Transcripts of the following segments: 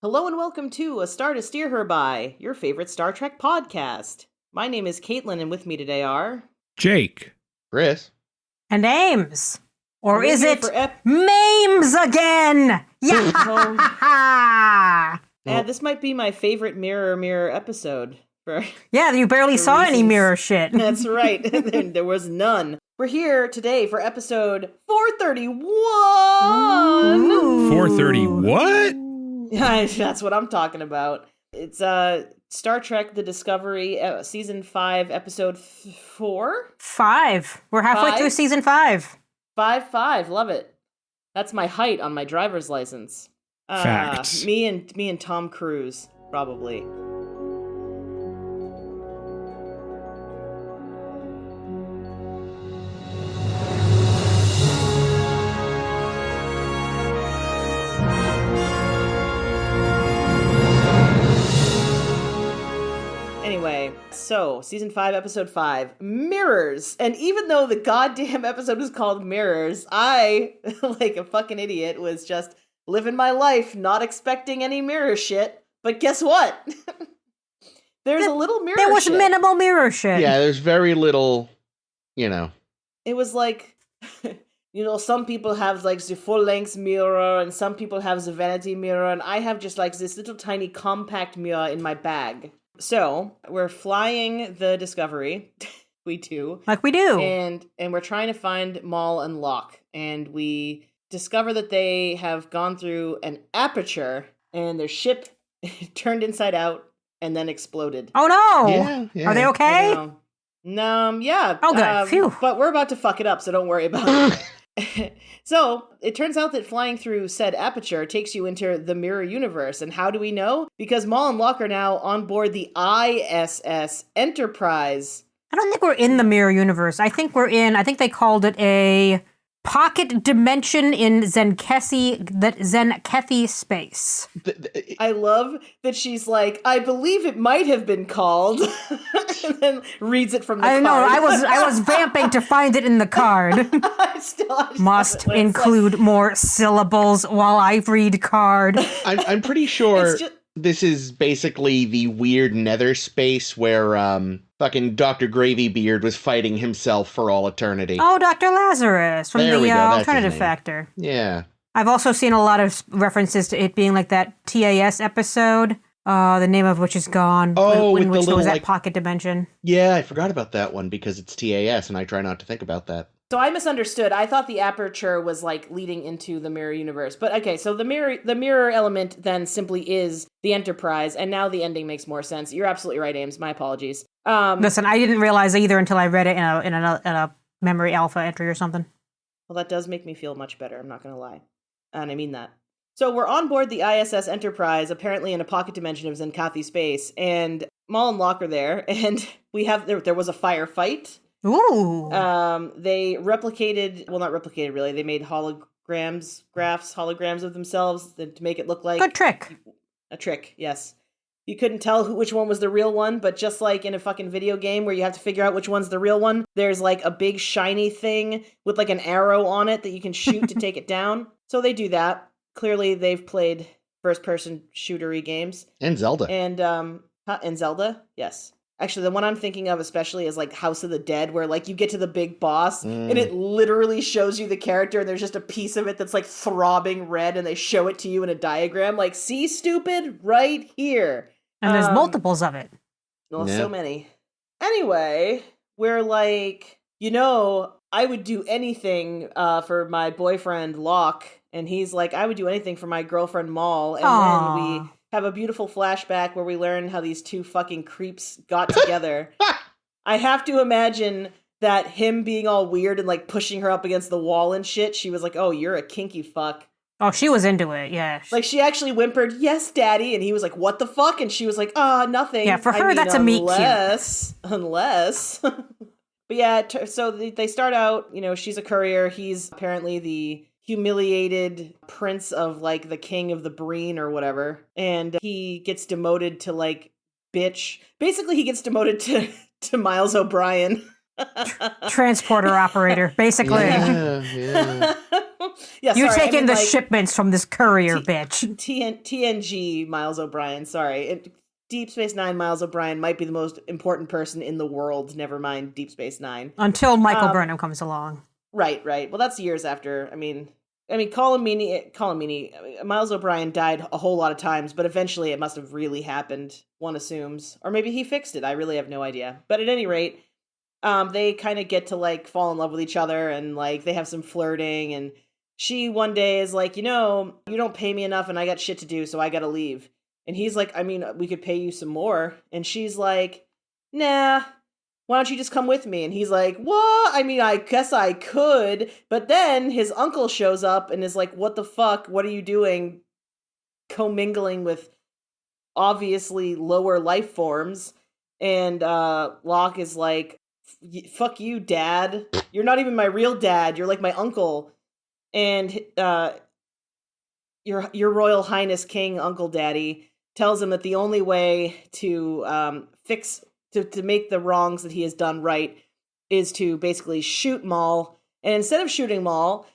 Hello and welcome to A Star to Steer Her By, your favorite Star Trek podcast. My name is Caitlin, and with me today are... Jake. Chris. And Ames. Or We're is here it for Mames again? Yeah! This might be my favorite Mirror episode. Yeah, you barely saw reasons. any mirror shit. That's right. There was none. We're here today for episode 431! Ooh. 430 what? Yeah, that's what I'm talking about. It's Star Trek The Discovery, Season 5, Episode 4? 5. We're halfway through season 5. 5-5, love it. That's my height on my driver's license. Facts. Me and Tom Cruise, probably. Anyway, so season 5, episode 5, Mirrors. And even though the goddamn episode was called Mirrors, I, like a fucking idiot, was just living my life, not expecting any mirror shit. But guess what? There's a little mirror shit. There was minimal mirror shit. Yeah, there's very little, It was like, some people have like the full-length mirror, and some people have the vanity mirror, and I have just like this little tiny compact mirror in my bag. So, we're flying the Discovery, we do. Like we do. And we're trying to find Moll and Locke, and we discover that they have gone through an aperture, and their ship turned inside out, and then exploded. Oh no! Yeah. Are they okay? No, yeah. Oh good, phew. But we're about to fuck it up, so don't worry about it. So, it turns out that flying through said aperture takes you into the mirror universe. And how do we know? Because Moll and Locke are now on board the ISS Enterprise. I don't think we're in the mirror universe. I think they called it a pocket dimension in Zenkethi space. I love that she's like, I believe it might have been called, and then reads it from the card. I know, I was vamping to find it in the card. I just Must love it. include more syllables while I read card. I'm pretty sure It's just- this is basically the weird nether space where fucking Dr. Gravybeard was fighting himself for all eternity. Oh, Dr. Lazarus from There we the go, that's his Alternative name. Factor. Yeah. I've also seen a lot of references to it being like that TAS episode, the name of which is gone. Oh, in with the which there was little, that pocket dimension. Yeah, I forgot about that one because it's TAS and I try not to think about that. So I misunderstood. I thought the aperture was like leading into the mirror universe. But okay, so the mirror element then simply is the Enterprise, and now the ending makes more sense. You're absolutely right, Ames. My apologies. Listen, I didn't realize either until I read it in a memory alpha entry or something. Well, that does make me feel much better. I'm not going to lie. And I mean that. So we're on board the ISS Enterprise, apparently in a pocket dimension of Zenkethi space, and Moll and Locke are there, and there was a firefight. Ooh. They not replicated really. They made holograms of themselves to make it look like Good trick. a trick. Yes, you couldn't tell which one was the real one, but just like in a fucking video game where you have to figure out which one's the real one, there's like a big shiny thing with like an arrow on it that you can shoot to take it down. So they do that. Clearly, they've played first-person shootery games And Zelda. and Zelda. Yes. Actually, the one I'm thinking of especially is like House of the Dead, where like you get to the big boss and it literally shows you the character and there's just a piece of it that's like throbbing red and they show it to you in a diagram. Like, see, stupid, right here. And there's multiples of it. Well, Yeah. so many. Anyway, we're like, I would do anything for my boyfriend Locke, and he's like, I would do anything for my girlfriend Moll, and Aww. then we have a beautiful flashback where we learn how these two fucking creeps got together. I have to imagine that him being all weird and like pushing her up against the wall and shit, she was like, oh, you're a kinky fuck. Oh, she was into it, yeah. Like, she actually whimpered, yes, daddy, and he was like, what the fuck? And she was like, nothing. Yeah, for her, that's a meet cute. Unless. But yeah, so they start out, she's a courier. He's apparently the humiliated prince of, like, the king of the Breen or whatever. And he gets demoted to, like, bitch. Basically, he gets demoted to Miles O'Brien. Transporter operator, basically. Yeah. Yeah, You're sorry, taking the like, shipments from this courier bitch. TNG Miles O'Brien, sorry. Deep Space Nine Miles O'Brien might be the most important person in the world, never mind Deep Space Nine. Until Michael Burnham comes along. Right. Well, that's years after. I mean, Colin Meaney, Miles O'Brien died a whole lot of times, but eventually it must have really happened, one assumes. Or maybe he fixed it. I really have no idea. But at any rate, they kind of get to, like, fall in love with each other, and, like, they have some flirting, and she one day is like, you don't pay me enough and I got shit to do, so I gotta leave. And he's like, I mean, we could pay you some more. And she's like, nah, why don't you just come with me? And he's like, what? I mean, I guess I could. But then his uncle shows up and is like, what the fuck? What are you doing commingling with obviously lower life forms? And Locke is like, fuck you, dad. You're not even my real dad. You're like my uncle. And your Royal Highness King Uncle Daddy tells him that the only way to to make the wrongs that he has done right is to basically shoot Moll. And instead of shooting Moll,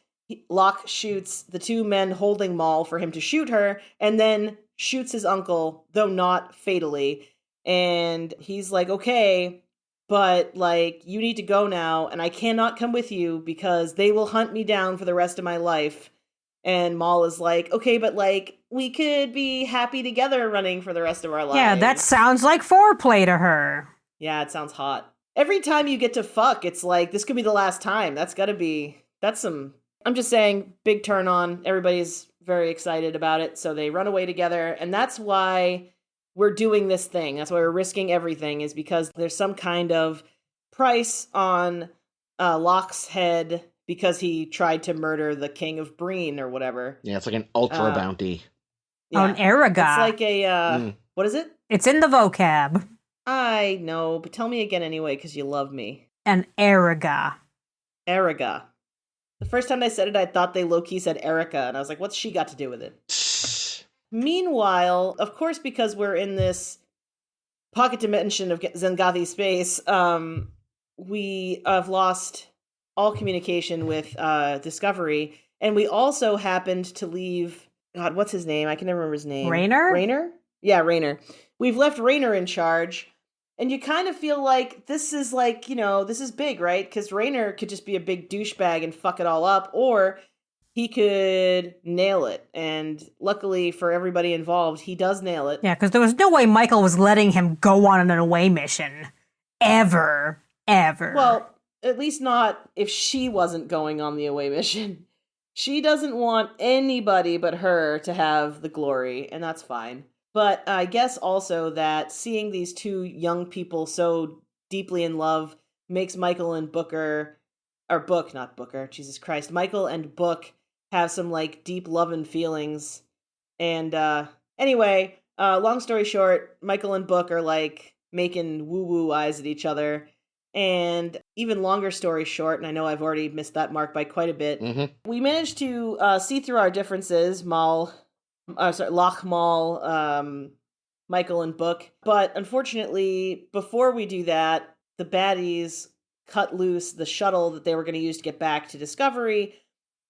Locke shoots the two men holding Moll for him to shoot her, and then shoots his uncle, though not fatally. And he's like, okay, but, like, you need to go now, and I cannot come with you because they will hunt me down for the rest of my life. And Moll is like, okay, but, like, we could be happy together running for the rest of our lives. Yeah, that sounds like foreplay to her. Yeah, it sounds hot. Every time you get to fuck, it's like, this could be the last time. I'm just saying, big turn on. Everybody's very excited about it, so they run away together, and that's why we're doing this thing. That's why we're risking everything, is because there's some kind of price on Locke's head because he tried to murder the king of Breen or whatever. Yeah, it's like an ultra bounty. Yeah. An Araga. It's like a, what is it? It's in the vocab. I know, but tell me again anyway, because you love me. An Araga. Araga. The first time I said it, I thought they low-key said Erica, and I was like, what's she got to do with it? Meanwhile, of course, because we're in this pocket dimension of Zengathi space, we have lost all communication with Discovery, and we also happened to leave... God, what's his name? I can never remember his name. Raynor? Yeah, Raynor. We've left Raynor in charge, and you kind of feel like this is like, this is big, right? Because Raynor could just be a big douchebag and fuck it all up, or he could nail it. And luckily for everybody involved, he does nail it. Yeah, because there was no way Michael was letting him go on an away mission. Ever. Well, at least not if she wasn't going on the away mission. She doesn't want anybody but her to have the glory, and that's fine. But I guess also that seeing these two young people so deeply in love makes Michael and Michael and Book have some, like, deep love and feelings. And anyway, long story short, Michael and Book are, like, making woo-woo eyes at each other. And even longer story short, and I know I've already missed that mark by quite a bit, we managed to see through our differences, Locke, Moll, Michael, and Book. But unfortunately, before we do that, the baddies cut loose the shuttle that they were going to use to get back to Discovery.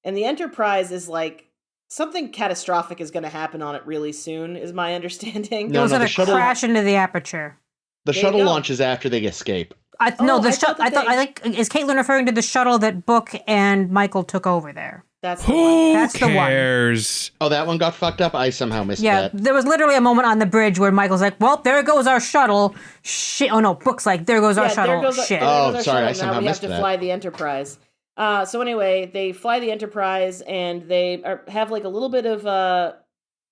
And the Enterprise is like, something catastrophic is going to happen on it really soon, is my understanding. It was going to crash into the aperture. The shuttle launches after they escape. I think is Caitlin referring to the shuttle that Book and Michael took over there? That's the one. That's the one. Who cares? Oh, that one got fucked up? I somehow missed that. Yeah, there was literally a moment on the bridge where Michael's like, well, there goes our shuttle. Shit. Oh, no, Book's like, there goes our shuttle. Shit. Oh, sorry, I somehow missed that. We have to fly the Enterprise. So anyway, they fly the Enterprise, and they have like a little bit of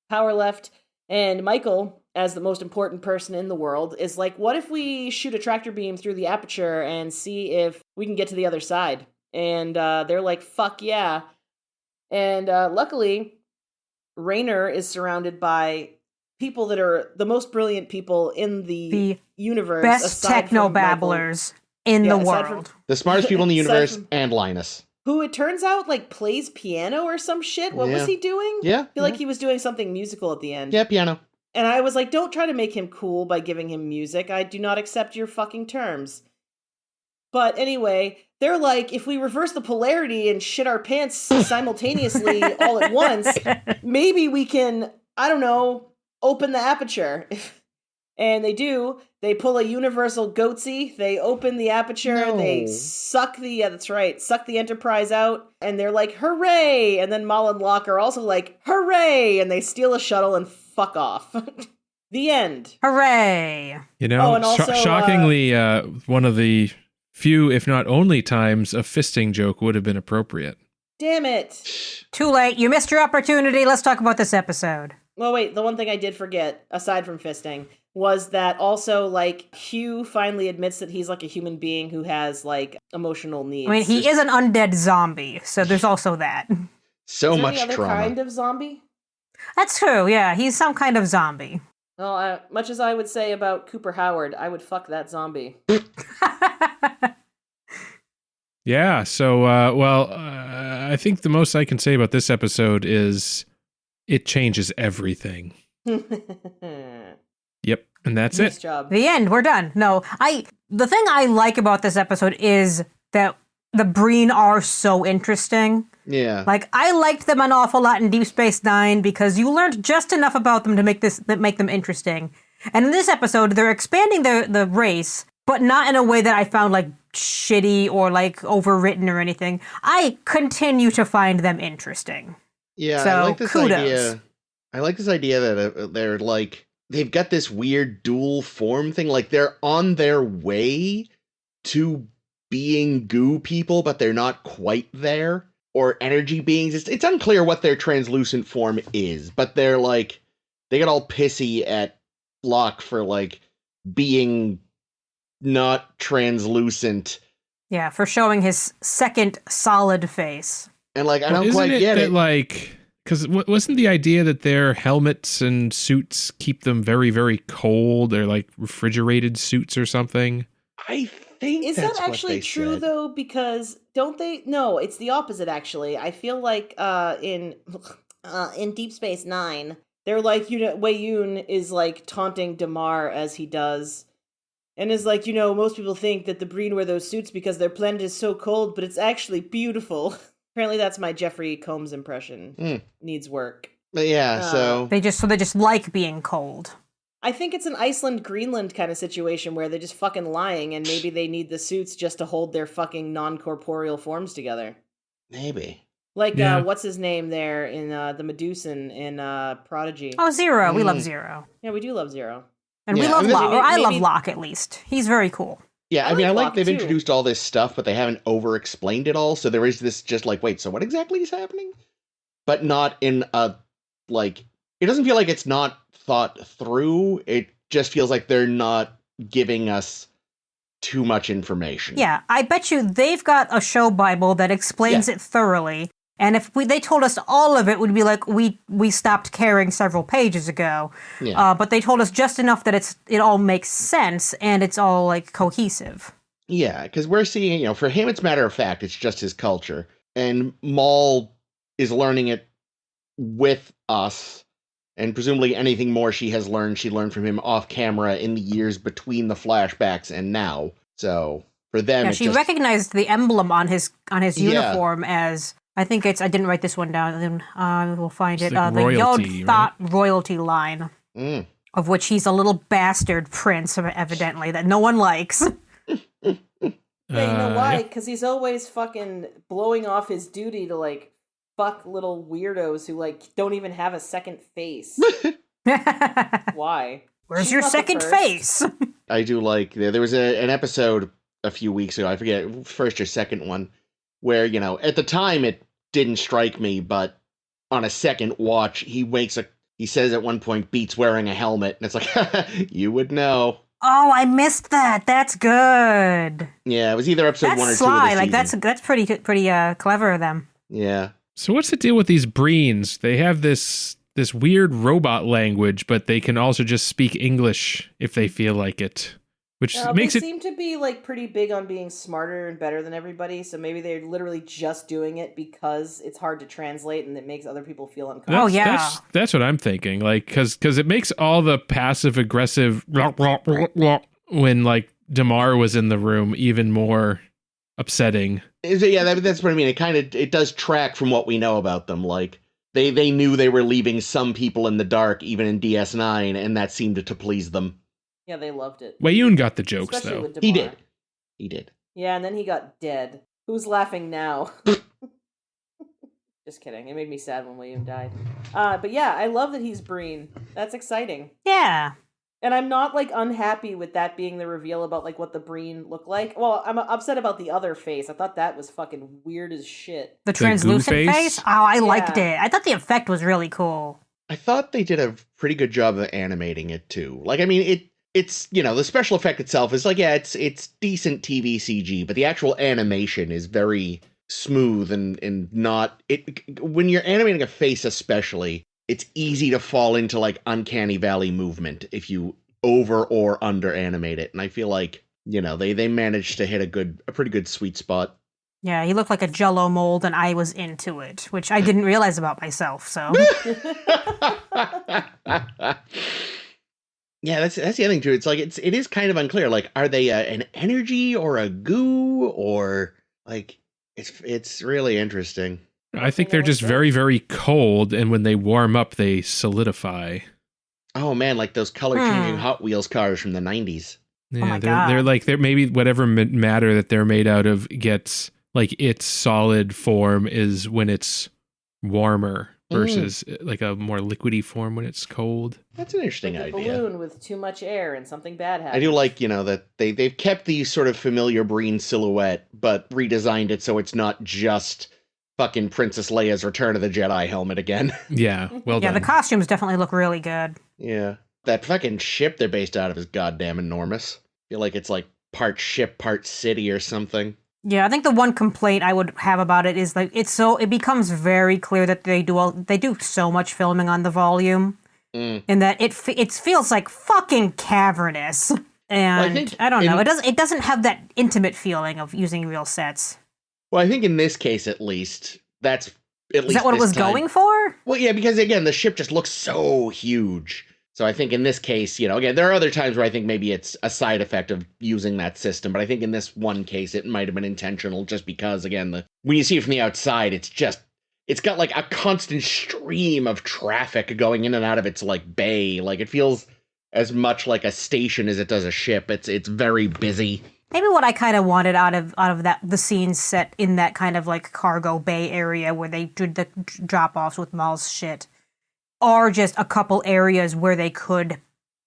power left, and Michael, as the most important person in the world, is like, what if we shoot a tractor beam through the aperture and see if we can get to the other side? And they're like, fuck yeah. And luckily, Raynor is surrounded by people that are the most brilliant people in the universe. Best techno-babblers in the world. The smartest people in the universe, and Linus. Who it turns out, like, plays piano or some shit. What was he doing? Yeah. I feel like he was doing something musical at the end. Yeah, piano. And I was like, don't try to make him cool by giving him music. I do not accept your fucking terms. But anyway, they're like, if we reverse the polarity and shit our pants simultaneously all at once, maybe we can, I don't know, open the aperture. And they do. They pull a universal goatsy. They open the aperture. They suck that's right, suck the Enterprise out. And they're like, hooray! And then Moll and Locke are also like, hooray! And they steal a shuttle and fuck off. The end. Hooray! You know, and also, shockingly, one of the few, if not only times, a fisting joke would have been appropriate. Damn it. Too late. You missed your opportunity. Let's talk about this episode. Well, wait, the one thing I did forget, aside from fisting, was that also, like, Hugh finally admits that he's, like, a human being who has, like, emotional needs. I mean, he is an undead zombie, so there's also that. So is there much any other trauma. kind of zombie? That's true, yeah. He's some kind of zombie. Well, much as I would say about Cooper Howard, I would fuck that zombie. Yeah, so, I think the most I can say about this episode is it changes everything. Yep, and that's Nice it. job. The end. We're done. No, the thing I like about this episode is that the Breen are so interesting. Yeah. Like, I liked them an awful lot in Deep Space Nine because you learned just enough about them to make them interesting. And in this episode, they're expanding the race, but not in a way that I found, like, shitty or, like, overwritten or anything. I continue to find them interesting. Yeah, So, I like this kudos. idea. I like this idea that they're like, they've got this weird dual form thing. Like, they're on their way to being goo people, but they're not quite there. Or energy beings. It's unclear what their translucent form is, but they're like, they get all pissy at Locke for, like, being not translucent. Yeah, for showing his second solid face. And, like, I Well, don't quite isn't get that, it. like, because wasn't the idea that their helmets and suits keep them very, very cold? They're like refrigerated suits or something. I think Is that's that actually what they true, said. though? Because don't they... No, it's the opposite, actually. I feel like in Deep Space Nine, they're like, Wei-Yun is, like, taunting Damar as he does. And is like, most people think that the Breen wear those suits because their planet is so cold, but it's actually beautiful. Apparently that's my Jeffrey Combs impression. Needs work. But yeah, so... They just like being cold. I think it's an Iceland-Greenland kind of situation where they're just fucking lying and maybe they need the suits just to hold their fucking non-corporeal forms together. Maybe. Like, Yeah. what's his name there in the Medusan in Prodigy? Oh, Zero. We love Zero. Yeah, we do love Zero. And we Yeah, love I mean, Locke. Or I love maybe- Locke, at least. He's very cool. Yeah, I I mean, I like like Locke, they've too. introduced all this stuff, but they haven't over-explained it all, so there is this just like, wait, so what exactly is happening? But not in a, like, it doesn't feel like it's not thought through, it just feels like they're not giving us too much information. Yeah, I bet you they've got a show Bible that explains it thoroughly. And if they told us all of it, we'd be like, we stopped caring several pages ago. Yeah. But they told us just enough that it all makes sense and it's all, like, cohesive. Yeah, because we're seeing, for him, it's matter of fact, it's just his culture. And Moll is learning it with us, and presumably anything more she learned from him off camera in the years between the flashbacks and now. So for them, Yeah, it's she just, recognized the emblem on his Yeah. uniform as, I think I didn't write this one down, we'll find It's it, like the royalty, Yod Thought royalty line, Mm. of which he's a little bastard prince, evidently, that no one likes. Yeah, you know why? Yeah. Because he's always fucking blowing off his duty to, like, fuck little weirdos who, like, don't even have a second face. Why? Where's She's your not the second first. face? I do like, there was an episode a few weeks ago, I forget, first or second one, where, at the time it didn't strike me, but on a second watch, he says at one point, Beat's wearing a helmet, and it's like, you would know. Oh, I missed that. That's good. Yeah, it was either episode That's 1 or 2 sly. of the Like season. that's pretty clever of them. Yeah. So what's the deal with these Breens? They have this weird robot language, but they can also just speak English if they feel like it, which makes they it... seem to be, like, pretty big on being smarter and better than everybody, so maybe they're literally just doing it because it's hard to translate and it makes other people feel uncomfortable. Oh, yeah. That's what I'm thinking. Like, because it makes all the passive aggressive when, like, Damar was in the room even more upsetting. Yeah, that's what I mean. It does track from what we know about them. Like they knew they were leaving some people in the dark, even in DS9, and that seemed to please them. Yeah, they loved it. Wayoon got the jokes, Especially though. with Damar. He did. Yeah, and then he got dead. Who's laughing now? Just kidding. It made me sad when William died. But yeah, I love that he's Breen. That's exciting. Yeah. And I'm not, like, unhappy with that being the reveal about, like, what the Breen look like. Well, I'm upset about the other face. I thought that was fucking weird as shit. The translucent goo face? face? Oh, I liked Yeah. it. I thought the effect was really cool. I thought they did a pretty good job of animating it too. Like, I mean, it's the special effect itself is like, yeah, it's decent TV CG, but the actual animation is very smooth and not it. When you're animating a face, especially, it's easy to fall into like uncanny valley movement if you over or under animate it. And I feel like they managed to hit a pretty good sweet spot. Yeah, he looked like a Jell-O mold, and I was into it, which I didn't realize about myself. So yeah, that's the other thing too. It's like it is kind of unclear. Like, are they an energy or a goo, or like it's really interesting. I think they're just very, very cold, and when they warm up, they solidify. Oh man, like those color changing Hot Wheels cars from the 90s. Yeah, my God. they're maybe whatever matter that they're made out of gets like its solid form is when it's warmer versus like a more liquidy form when it's cold. That's an interesting Like a idea. balloon with too much air and something bad happens. I do like, that they've kept the sort of familiar Breen silhouette, but redesigned it so it's not just fucking Princess Leia's Return of the Jedi helmet again. Yeah, well yeah, done. the costumes definitely look really good. Yeah. That fucking ship they're based out of is goddamn enormous. I feel like it's like part ship, part city or something. Yeah, I think the one complaint I would have about it is like it becomes very clear that they do so much filming on the volume, and that it feels like fucking cavernous. And I don't know, it doesn't have that intimate feeling of using real sets. Well, I think in this case, at least, that's at least. Is that what it was going for? Well, yeah, because again, the ship just looks so huge. So I think in this case, again, there are other times where I think maybe it's a side effect of using that system, but I think in this one case, it might have been intentional just because, again, when you see it from the outside, it's got like a constant stream of traffic going in and out of its like bay. Like it feels as much like a station as it does a ship. It's very busy. Maybe what I kind of wanted out of the scenes set in that kind of like cargo bay area where they did the drop-offs with Moll's shit are just a couple areas where they could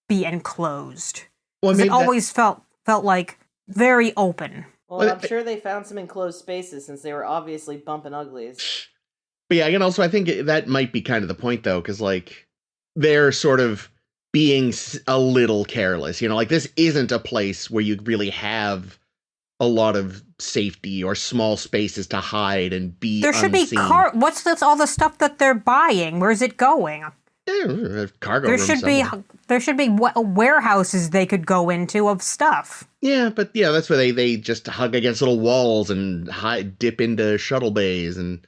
be enclosed. Well, it always felt like very open. Well, I'm sure they found some enclosed spaces since they were obviously bumping uglies. But yeah, and also I think that might be kind of the point though, because like they're sort of being a little careless. Like this isn't a place where you really have a lot of safety or small spaces to hide and be There should unseen. be what's this, all the stuff that they're buying? Where's it going? Cargo There room should somewhere. there should be warehouses they could go into of stuff. Yeah, but yeah, that's where they just hug against little walls and dip into shuttle bays and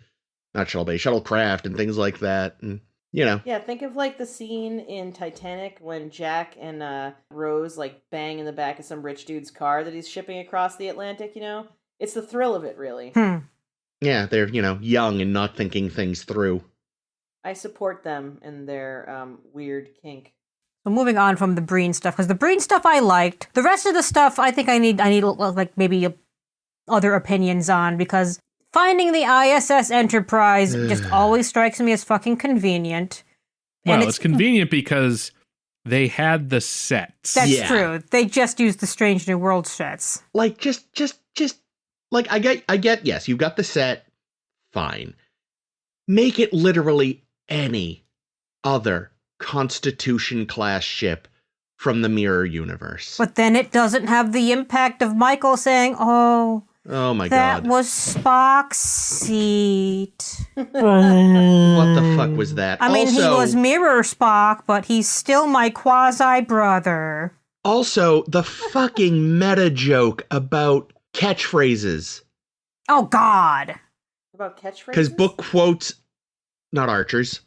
not shuttle bays, shuttlecraft and things like that. And Yeah, think of like the scene in Titanic when Jack and Rose like bang in the back of some rich dude's car that he's shipping across the Atlantic, It's the thrill of it, really. Yeah, they're, young and not thinking things through. I support them in their weird kink. So moving on from the Breen stuff, because the Breen stuff I liked. The rest of the stuff I think I need like maybe other opinions on, because finding the ISS Enterprise just always strikes me as fucking convenient. Well, and it's convenient because they had the sets. That's true. They just used the Strange New World sets. Like, just like, I get, yes, you've got the set, fine. Make it literally any other Constitution-class ship from the Mirror Universe. But then it doesn't have the impact of Michael saying, oh my God. That was Spock's seat. What the fuck was that? I mean, he was Mirror Spock, but he's still my quasi-brother. Also, the fucking meta joke about catchphrases. Oh, God. About catchphrases? Because book quotes, not archers.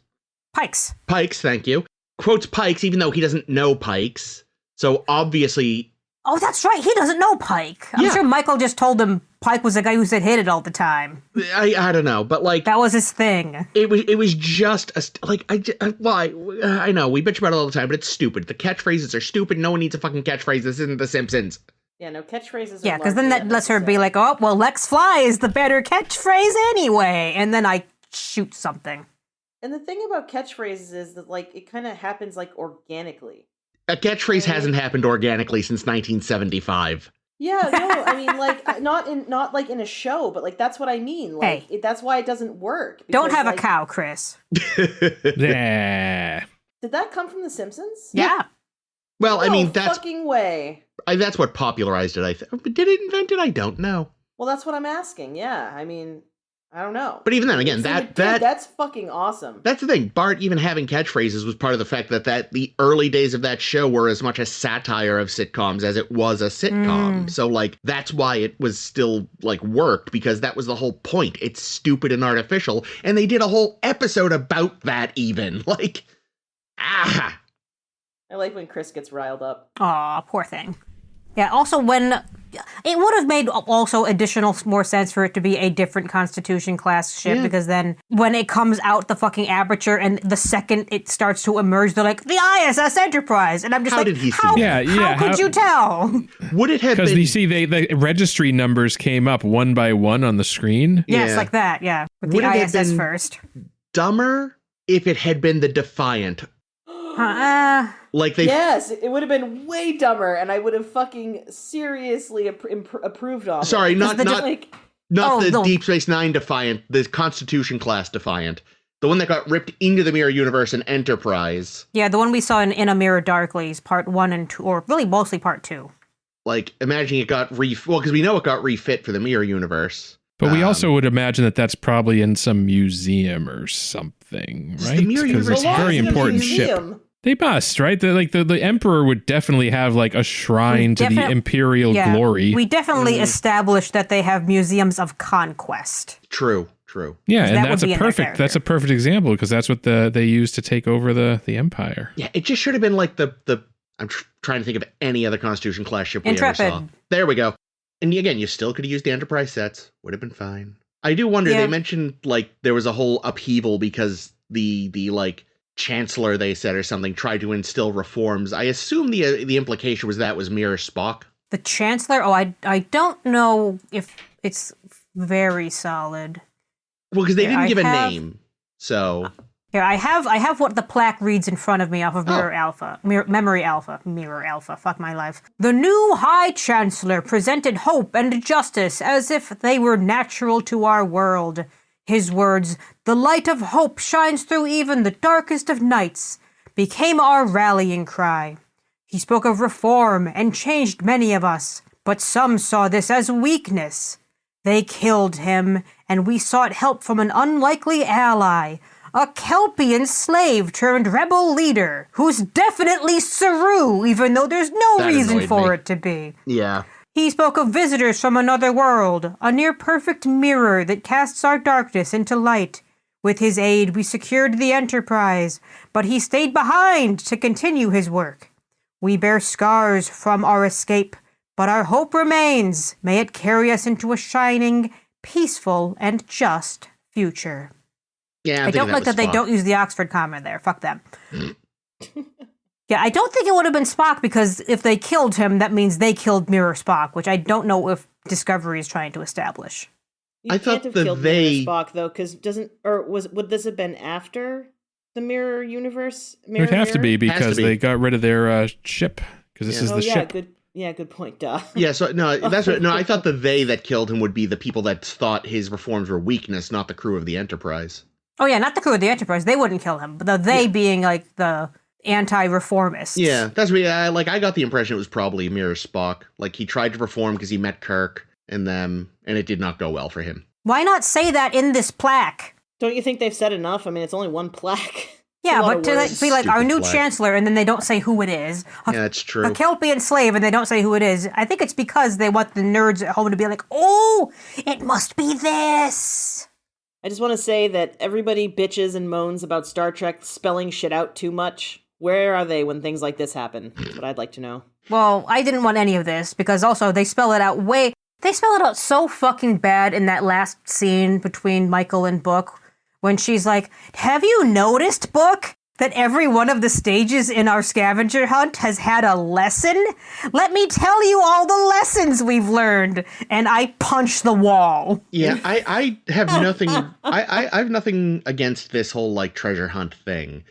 Pikes, thank you. Quotes Pikes, even though he doesn't know Pikes. So obviously... Oh, that's right. He doesn't know Pike. I'm sure Michael just told him Pike was the guy who said hit it all the time. I don't know, but like That was his thing. it was just I know we bitch about it all the time, but it's stupid. The catchphrases are stupid. No one needs a fucking catchphrase. This isn't The Simpsons. Yeah, no catchphrases. Yeah, because then that lets her be like, oh, well, Lex Fly is the better catchphrase anyway. And then I shoot something. And the thing about catchphrases is that, like, it kind of happens, like, organically. A catchphrase hasn't happened organically since 1975. Yeah, no, I mean, like, not like in a show, but, like, that's what I mean. Like, Hey. That's why it doesn't work. Don't because, have like, a cow, Chris. Yeah. Did that come from The Simpsons? Yeah. Well, I No mean, that's fucking way. that's what popularized it, I think. Did it invent it? I don't know. Well, that's what I'm asking. Yeah, I mean, I don't know. But even then, again, that's fucking awesome. that's the thing. Bart even having catchphrases was part of the fact that the early days of that show were as much a satire of sitcoms as it was a sitcom. So, like, that's why it was still, like, worked, because that was the whole point. It's stupid and artificial, and they did a whole episode about that even. Like, I like when Chris gets riled up. Aw, poor thing. Yeah, also when... It would have made also additional more sense for it to be a different Constitution class ship, because then when it comes out the fucking aperture and the second it starts to emerge, they're like, the ISS Enterprise! And I'm just How like, did he see how, that? how could you tell? would it have Because been... you see, the registry numbers came up one by one on the screen. Yes, Yeah. like that, yeah. With Would the it have ISS been- first. dumber if it had been the Defiant? Like they Yes, it would have been way dumber, and I would have fucking seriously approved of it. Sorry, not Like, the no. Deep Space Nine Defiant, the Constitution class Defiant. The one that got ripped into the Mirror Universe in Enterprise. Yeah, the one we saw in A Mirror Darkly is part 1 and 2, or really mostly part 2. Like, imagine it got well, because we know it got refit for the Mirror Universe. But we also would imagine that that's probably in some museum or something, the right? Mirror Because Universe it's a belongs very in a important ship. museum. They must, right? The Emperor would definitely have like a shrine to the imperial glory. We definitely established that they have museums of conquest. True. Yeah, and that that's would be a in their perfect example, because that's what they used to take over the Empire. Yeah, it just should have been like the I'm trying to think of any other Constitution class ship we Intrepid. ever saw. There we go. And again, you still could have used the Enterprise sets. Would have been fine. I do wonder, they mentioned like there was a whole upheaval because the like Chancellor, they said, or something, tried to instill reforms. I assume the implication was that was Mirror Spock. The Chancellor? Oh, I don't know if it's very solid. Well, because they Here, didn't I give a have- name. So Here, I have what the plaque reads in front of me off of Mirror Alpha. Fuck my life. The new High Chancellor presented hope and justice as if they were natural to our world. His words, "The light of hope shines through even the darkest of nights," became our rallying cry. He spoke of reform and changed many of us, but some saw this as weakness. They killed him, and we sought help from an unlikely ally, a Kelpian slave turned rebel leader, who's definitely Saru, even though there's no That reason annoyed for me. it to be. yeah. He spoke of visitors from another world, a near-perfect mirror that casts our darkness into light. With his aid, we secured the Enterprise, but he stayed behind to continue his work. We bear scars from our escape, but our hope remains. May it carry us into a shining, peaceful, and just future. Yeah, I don't like that they don't use the Oxford comma there. Fuck them. Yeah, I don't think it would have been Spock, because if they killed him, that means they killed Mirror Spock, which I don't know if Discovery is trying to establish. You I can't thought have that killed they- Mirror Spock though, because would this have been after the Mirror Universe? It would have to be, because be. they got rid of their ship, because this is the ship. Good point. Duh. Yeah, so no, that's what, no. I thought the they that killed him would be the people that thought his reforms were weakness, not the crew of the Enterprise. Oh yeah, not the crew of the Enterprise. They wouldn't kill him, but the they being like the anti-reformists. Yeah, that's me. I got the impression it was probably Mirror Spock. Like, he tried to reform because he met Kirk and them, and it did not go well for him. Why not say that in this plaque? Don't you think they've said enough? I mean, it's only one plaque. Yeah, but to be like our Stupid new plaque. chancellor, and then they don't say who it is. Yeah, that's true. A Kelpian slave, and they don't say who it is. I think it's because they want the nerds at home to be like, oh, it must be this. I just want to say that everybody bitches and moans about Star Trek spelling shit out too much. Where are they when things like this happen? That's what I'd like to know. Well, I didn't want any of this, because also they spell it out way... They spell it out so fucking bad in that last scene between Michael and Book when she's like, have you noticed, Book, that every one of the stages in our scavenger hunt has had a lesson? Let me tell you all the lessons we've learned. And I punch the wall. Yeah, I have nothing. I have nothing against this whole like treasure hunt thing.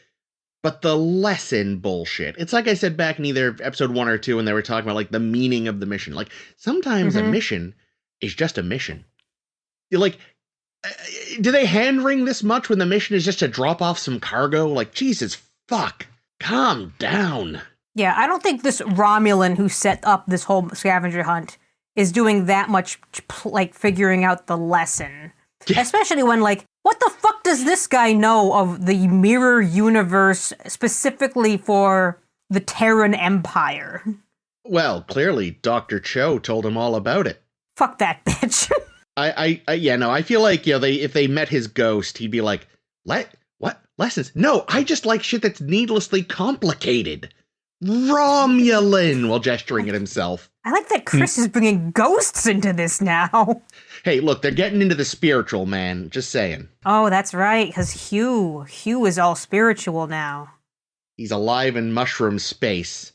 But the lesson bullshit. It's like I said back in either episode 1 or 2 when they were talking about like the meaning of the mission. Like sometimes a mission is just a mission. You're like, do they hand wring this much when the mission is just to drop off some cargo? Like, Jesus fuck, calm down. Yeah, I don't think this Romulan who set up this whole scavenger hunt is doing that much, like, figuring out the lesson. Yeah. Especially when, like, what the fuck does this guy know of the mirror universe specifically for the Terran Empire? Well, clearly Dr. Cho told him all about it. Fuck that bitch. I feel like, if they met his ghost, he'd be like, what? Lessons? No, I just like shit that's needlessly complicated. Romulan, while gesturing at himself. I like that Chris is bringing ghosts into this now. Hey, look, they're getting into the spiritual, man. Just saying. Oh, that's right, because Hugh is all spiritual now. He's alive in mushroom space.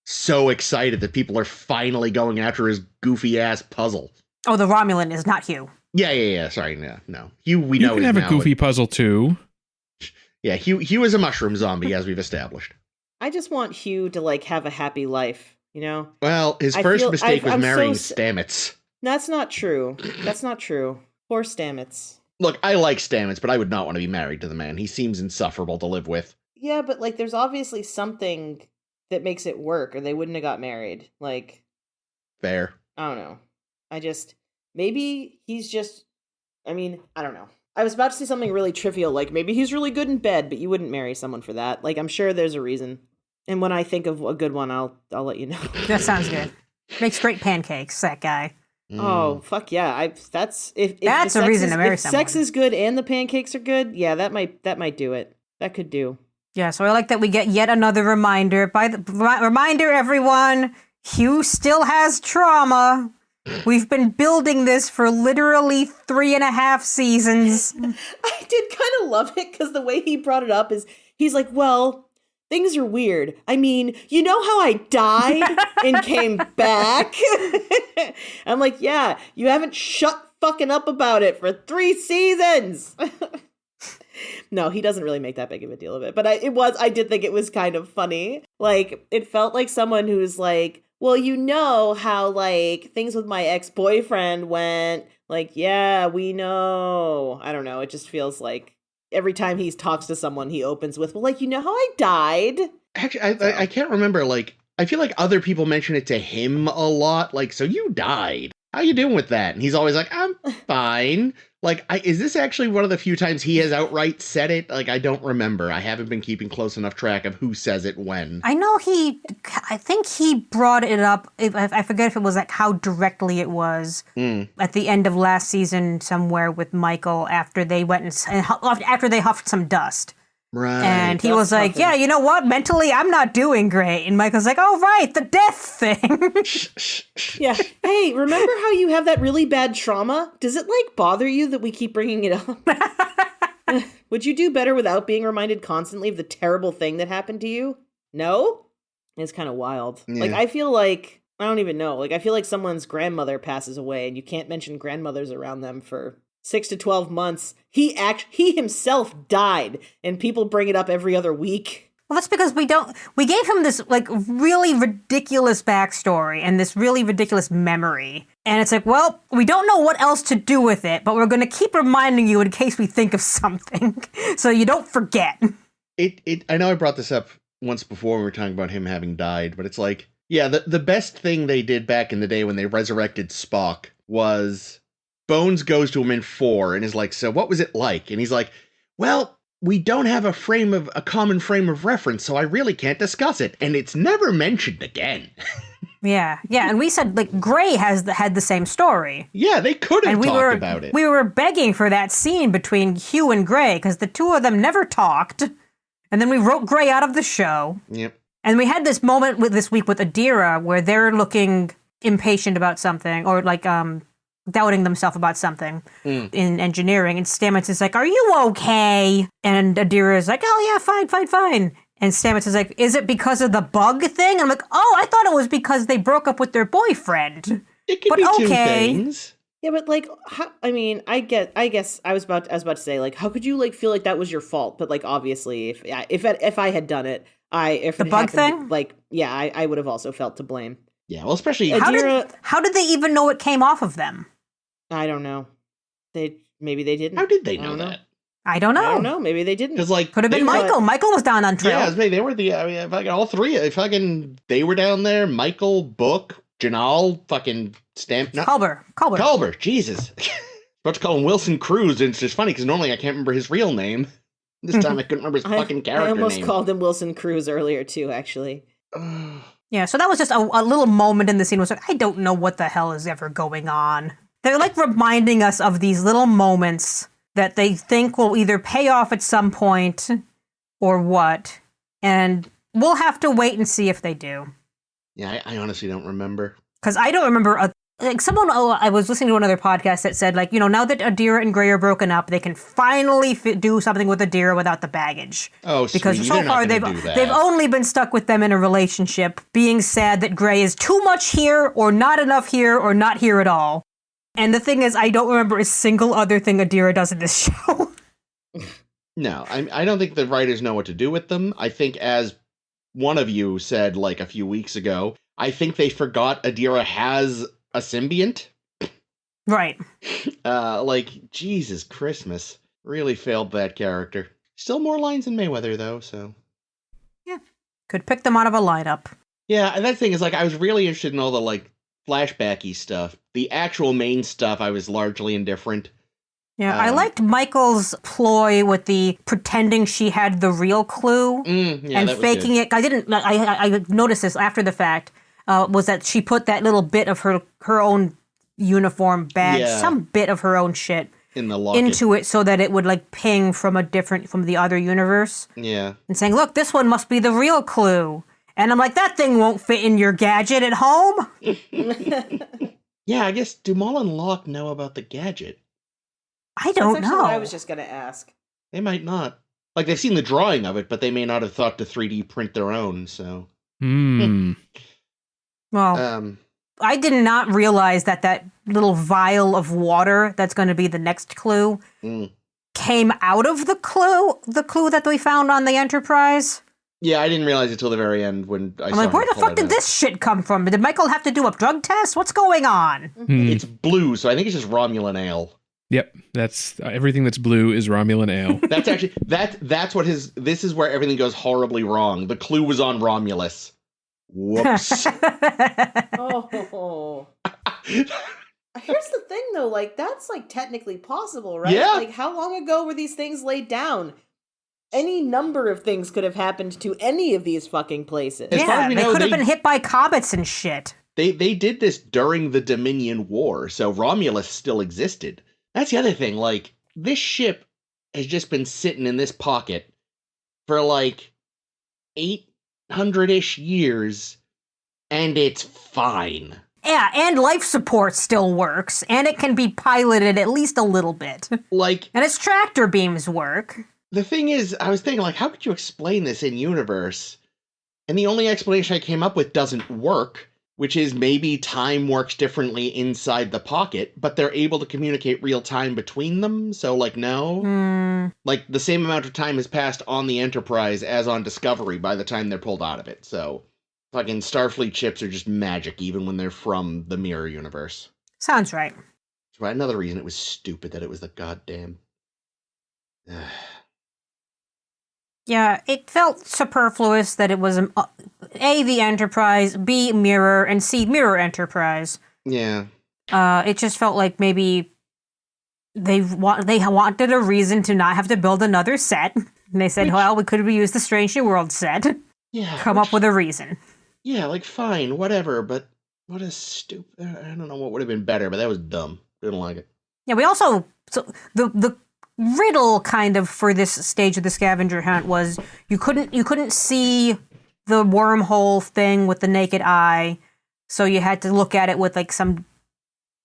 So excited that people are finally going after his goofy-ass puzzle. Oh, the Romulan is not Hugh. Yeah. Sorry, no. Hugh, we know. You can have a goofy puzzle too. Yeah, Hugh is a mushroom zombie, as we've established. I just want Hugh to like have a happy life, you know? Well, his first mistake was marrying Stamets. That's not true. That's not true. Poor Stamets. Look, I like Stamets, but I would not want to be married to the man. He seems insufferable to live with. Yeah, but like there's obviously something that makes it work, or they wouldn't have got married. Like, fair. I don't know. Maybe he's just, I don't know. I was about to say something really trivial, like maybe he's really good in bed, but you wouldn't marry someone for that. Like, I'm sure there's a reason. And when I think of a good one, I'll let you know. That sounds good. Makes great pancakes, that guy. Oh, fuck yeah. That's a reason to marry someone. If sex is good and the pancakes are good, yeah, that might do it. That could do. Yeah, so I like that we get yet another reminder. Reminder, everyone, Hugh still has trauma. We've been building this for literally 3.5 seasons. I did kind of love it because the way he brought it up is he's like, well, things are weird. I mean, you know how I died and came back? I'm like, yeah, you haven't shut fucking up about it for 3 seasons. No, he doesn't really make that big of a deal of it. But I did think it was kind of funny. Like, it felt like someone who's like, well, you know how, like, things with my ex-boyfriend went, like, yeah, we know. I don't know. It just feels like every time he talks to someone, he opens with, well, like, you know how I died? Actually, I can't remember, like, I feel like other people mention it to him a lot. Like, so you died. How you doing with that? And he's always like, I'm fine. Like, is this actually one of the few times he has outright said it? Like, I don't remember. I haven't been keeping close enough track of who says it when. I know I think he brought it up. I forget if it was like how directly it was at the end of last season somewhere with Michael after they went after they huffed some dust. Right. And he was like, yeah, you know what? Mentally, I'm not doing great. And Michael's like, oh, right, the death thing. Yeah. Hey, remember how you have that really bad trauma? Does it, like, bother you that we keep bringing it up? Would you do better without being reminded constantly of the terrible thing that happened to you? No? It's kind of wild. Yeah. Like, I feel like, I don't even know. Like, I feel like someone's grandmother passes away and you can't mention grandmothers around them for 6 to 12 months. He himself died, and people bring it up every other week. Well, that's because we gave him this, like, really ridiculous backstory and this really ridiculous memory. And it's like, well, we don't know what else to do with it, but we're going to keep reminding you in case we think of something, so you don't forget. I know I brought this up once before when we were talking about him having died, but it's like, yeah, the best thing they did back in the day when they resurrected Spock was Bones goes to him in 4 and is like, so what was it like? And he's like, well, we don't have a common frame of reference, so I really can't discuss it. And it's never mentioned again. Yeah. And we said, like, Gray had the same story. Yeah, they could have talked about it. We were begging for that scene between Hugh and Gray because the two of them never talked. And then we wrote Gray out of the show. Yep. And we had this moment this week with Adira where they're looking impatient about something or like doubting themselves about something in engineering. And Stamets is like, "Are you okay?" And Adira is like, "Oh yeah, fine. And Stamets is like, "Is it because of the bug thing?" And I'm like, "Oh, I thought it was because they broke up with their boyfriend." It could But be two okay. things. Yeah, but like, I mean, I guess I was about to say, like, how could you like feel like that was your fault? But like, obviously, if I had done it, if The it bug happened, thing? like, yeah, I would have also felt to blame. Yeah, well, especially Adira, How did they even know it came off of them? I don't know. Maybe they didn't. how did they I know don't that? I don't know. I don't know. Maybe they didn't. Because like Could have been they were- Michael. Michael was down on trail. Yeah, they were the. I mean, fucking all three. Fucking they were down there. Michael, Book, Janal, fucking Stamp. No, Culber. Jesus. About to call him Wilson Cruz, and it's just funny because normally I can't remember his real name. This time I couldn't remember his fucking character I almost name. called him Wilson Cruz earlier too. Actually, Yeah, so that was just a little moment in the scene. Where it's like, I don't know what the hell is ever going on. They're like reminding us of these little moments that they think will either pay off at some point or what. And we'll have to wait and see if they do. Yeah, I honestly don't remember. Because I don't remember, I was listening to another podcast that said, like, now that Adira and Gray are broken up, they can finally do something with Adira without the baggage. Oh, Because sweetie, so they're not far gonna do that. they've only been stuck with them in a relationship, being sad that Gray is too much here, or not enough here, or not here at all. And the thing is, I don't remember a single other thing Adira does in this show. No, I don't think the writers know what to do with them. I think, as one of you said like a few weeks ago, I think they forgot Adira has a symbiont. Right. Like, Jesus Christmas. Really failed that character. Still more lines than Mayweather, though, so. Yeah. Could pick them out of a lineup. Yeah, and that thing is, like, I was really interested in all the, like, flashbacky stuff. The actual main stuff, I was largely indifferent. Yeah, I liked Michael's ploy with the pretending she had the real clue and faking it. I noticed this after the fact, was that she put that little bit of her own uniform badge, some bit of her own shit in the locket. into it so that it would like ping from the other universe. Yeah. And saying, look, this one must be the real clue. And I'm like, that thing won't fit in your gadget at home. Yeah, I guess, do Moll and Locke know about the gadget? I don't That's actually know. what I was just gonna ask. They might not. Like, they've seen the drawing of it, but they may not have thought to 3D print their own, so. Well, I did not realize that little vial of water that's going to be the next clue came out of the clue that we found on the Enterprise. Yeah, I didn't realize it till the very end when I saw I'm like, where her the pull fuck it did out. this shit come from? Did Michael have to do a drug test? What's going on? It's blue, so I think it's just Romulan ale. Yep, that's everything that's blue is Romulan ale. That's actually that's what this is where everything goes horribly wrong. The clue was on Romulus. Whoops. Oh. Here's the thing, though. Like, that's like technically possible, right? Yeah. Like, how long ago were these things laid down? Any number of things could have happened to any of these fucking places. As far as we they know, could have been hit by comets and shit. They did this during the Dominion War, so Romulus still existed. That's the other thing. Like, this ship has just been sitting in this pocket for like 800-ish years, and it's fine. Yeah, and life support still works, and it can be piloted at least a little bit. Like, And its tractor beams work. the thing is, I was thinking, like, how could you explain this in universe? And the only explanation I came up with doesn't work, which is maybe time works differently inside the pocket, but they're able to communicate real time between them. So, like, no. Like, the same amount of time has passed on the Enterprise as on Discovery by the time they're pulled out of it. So, fucking Starfleet ships are just magic, even when they're from the mirror universe. Sounds right. That's right. Another reason it was stupid that it was the goddamn... Yeah, it felt superfluous that it was A, the Enterprise, B, Mirror, and C, Mirror Enterprise. Yeah. It just felt like maybe they wanted a reason to not have to build another set. And they said, well, we could have used the Strange New World set. Yeah. Come up with a reason. Yeah, like, fine, whatever, but what a stupid... I don't know what would have been better, but that was dumb. Didn't like it. Yeah, we also... So the riddle kind of for this stage of the scavenger hunt was you couldn't see the wormhole thing with the naked eye. So you had to look at it with like some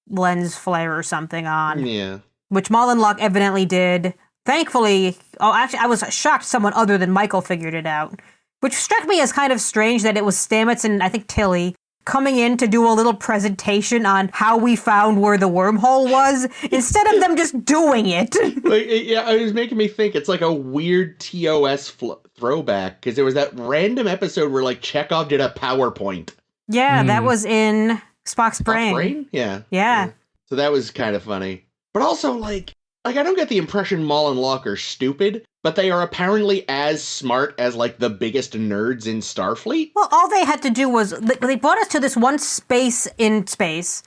lens flare or something on, Yeah. which Moll and Locke evidently did. Thankfully, actually, I was shocked someone other than Michael figured it out, which struck me as kind of strange that it was Stamets and I think Tilly coming in to do a little presentation on how we found where the wormhole was, instead of them just doing it. Yeah, it was making me think it's like a weird TOS throwback, because there was that random episode where like Chekhov did a PowerPoint. Yeah, that was in Spock's brain. Yeah. So that was kind of funny. But also, like I don't get the impression Moll and Locke are stupid, but they are apparently as smart as, like, the biggest nerds in Starfleet. Well, all they had to do was, they brought us to this one space in space,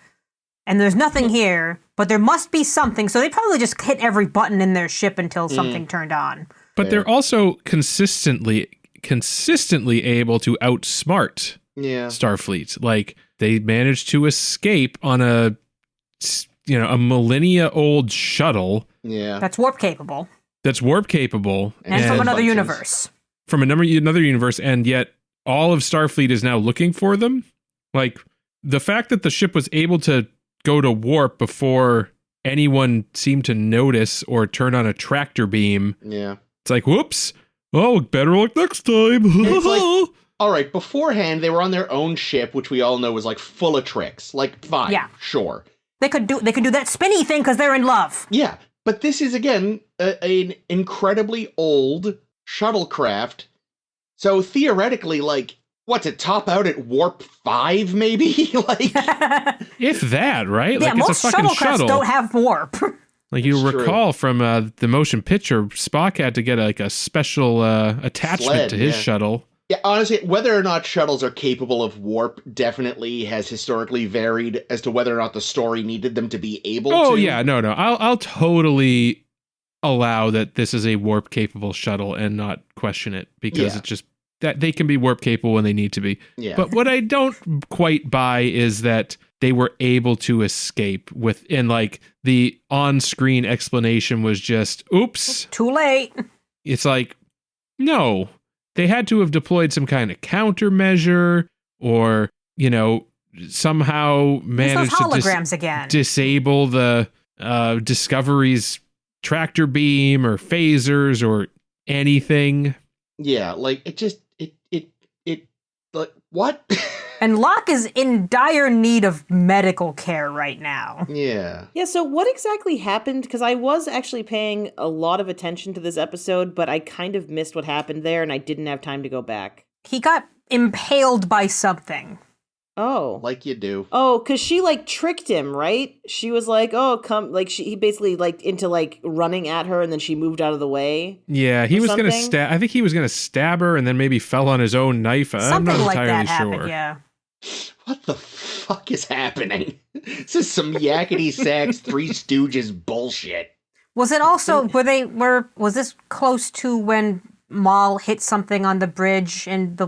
and there's nothing here, but there must be something, so they probably just hit every button in their ship until something turned on. But they're also consistently able to outsmart Starfleet. Like, they managed to escape on a millennia-old shuttle. Yeah. That's warp capable. And from another universe. From another universe, and yet all of Starfleet is now looking for them. Like, the fact that the ship was able to go to warp before anyone seemed to notice or turn on a tractor beam. Yeah. It's like, whoops. Oh, better luck next time. It's like, all right, beforehand, they were on their own ship, which we all know was, like, full of tricks. Like, fine, sure. They could do that spinny thing because they're in love. Yeah, but this is, again, an incredibly old shuttlecraft. So theoretically, like, what's it, top out at warp 5, maybe? Like, if that, right? Yeah, like, most it's a fucking shuttlecrafts shuttle. don't have warp. Like, you recall from the motion picture, Spock had to get like a special attachment to his shuttle. Yeah, honestly, whether or not shuttles are capable of warp definitely has historically varied as to whether or not the story needed them to be able to. Oh, yeah, no. I'll totally allow that this is a warp-capable shuttle and not question it, because it's just that they can be warp-capable when they need to be. Yeah. But what I don't quite buy is that they were able to escape within, like, the on-screen explanation was just, oops. Too late. It's like, no. They had to have deployed some kind of countermeasure, or, somehow managed to disable the Discovery's tractor beam or phasers or anything. Yeah, like, like, what? And Locke is in dire need of medical care right now. Yeah. Yeah, so what exactly happened? Because I was actually paying a lot of attention to this episode, but I kind of missed what happened there, and I didn't have time to go back. He got impaled by something. Oh. Like you do. Oh, because she, like, tricked him, right? She was like, oh, come, like, he basically, like, into, like, running at her, and then she moved out of the way. Yeah, he was going to stab, I think he was going to stab her, and then maybe fell on his own knife. I'm not like entirely that sure. happened, yeah. What the fuck is happening? This is some yakety sax Three Stooges bullshit. Was it also, was this close to when Moll hit something on the bridge and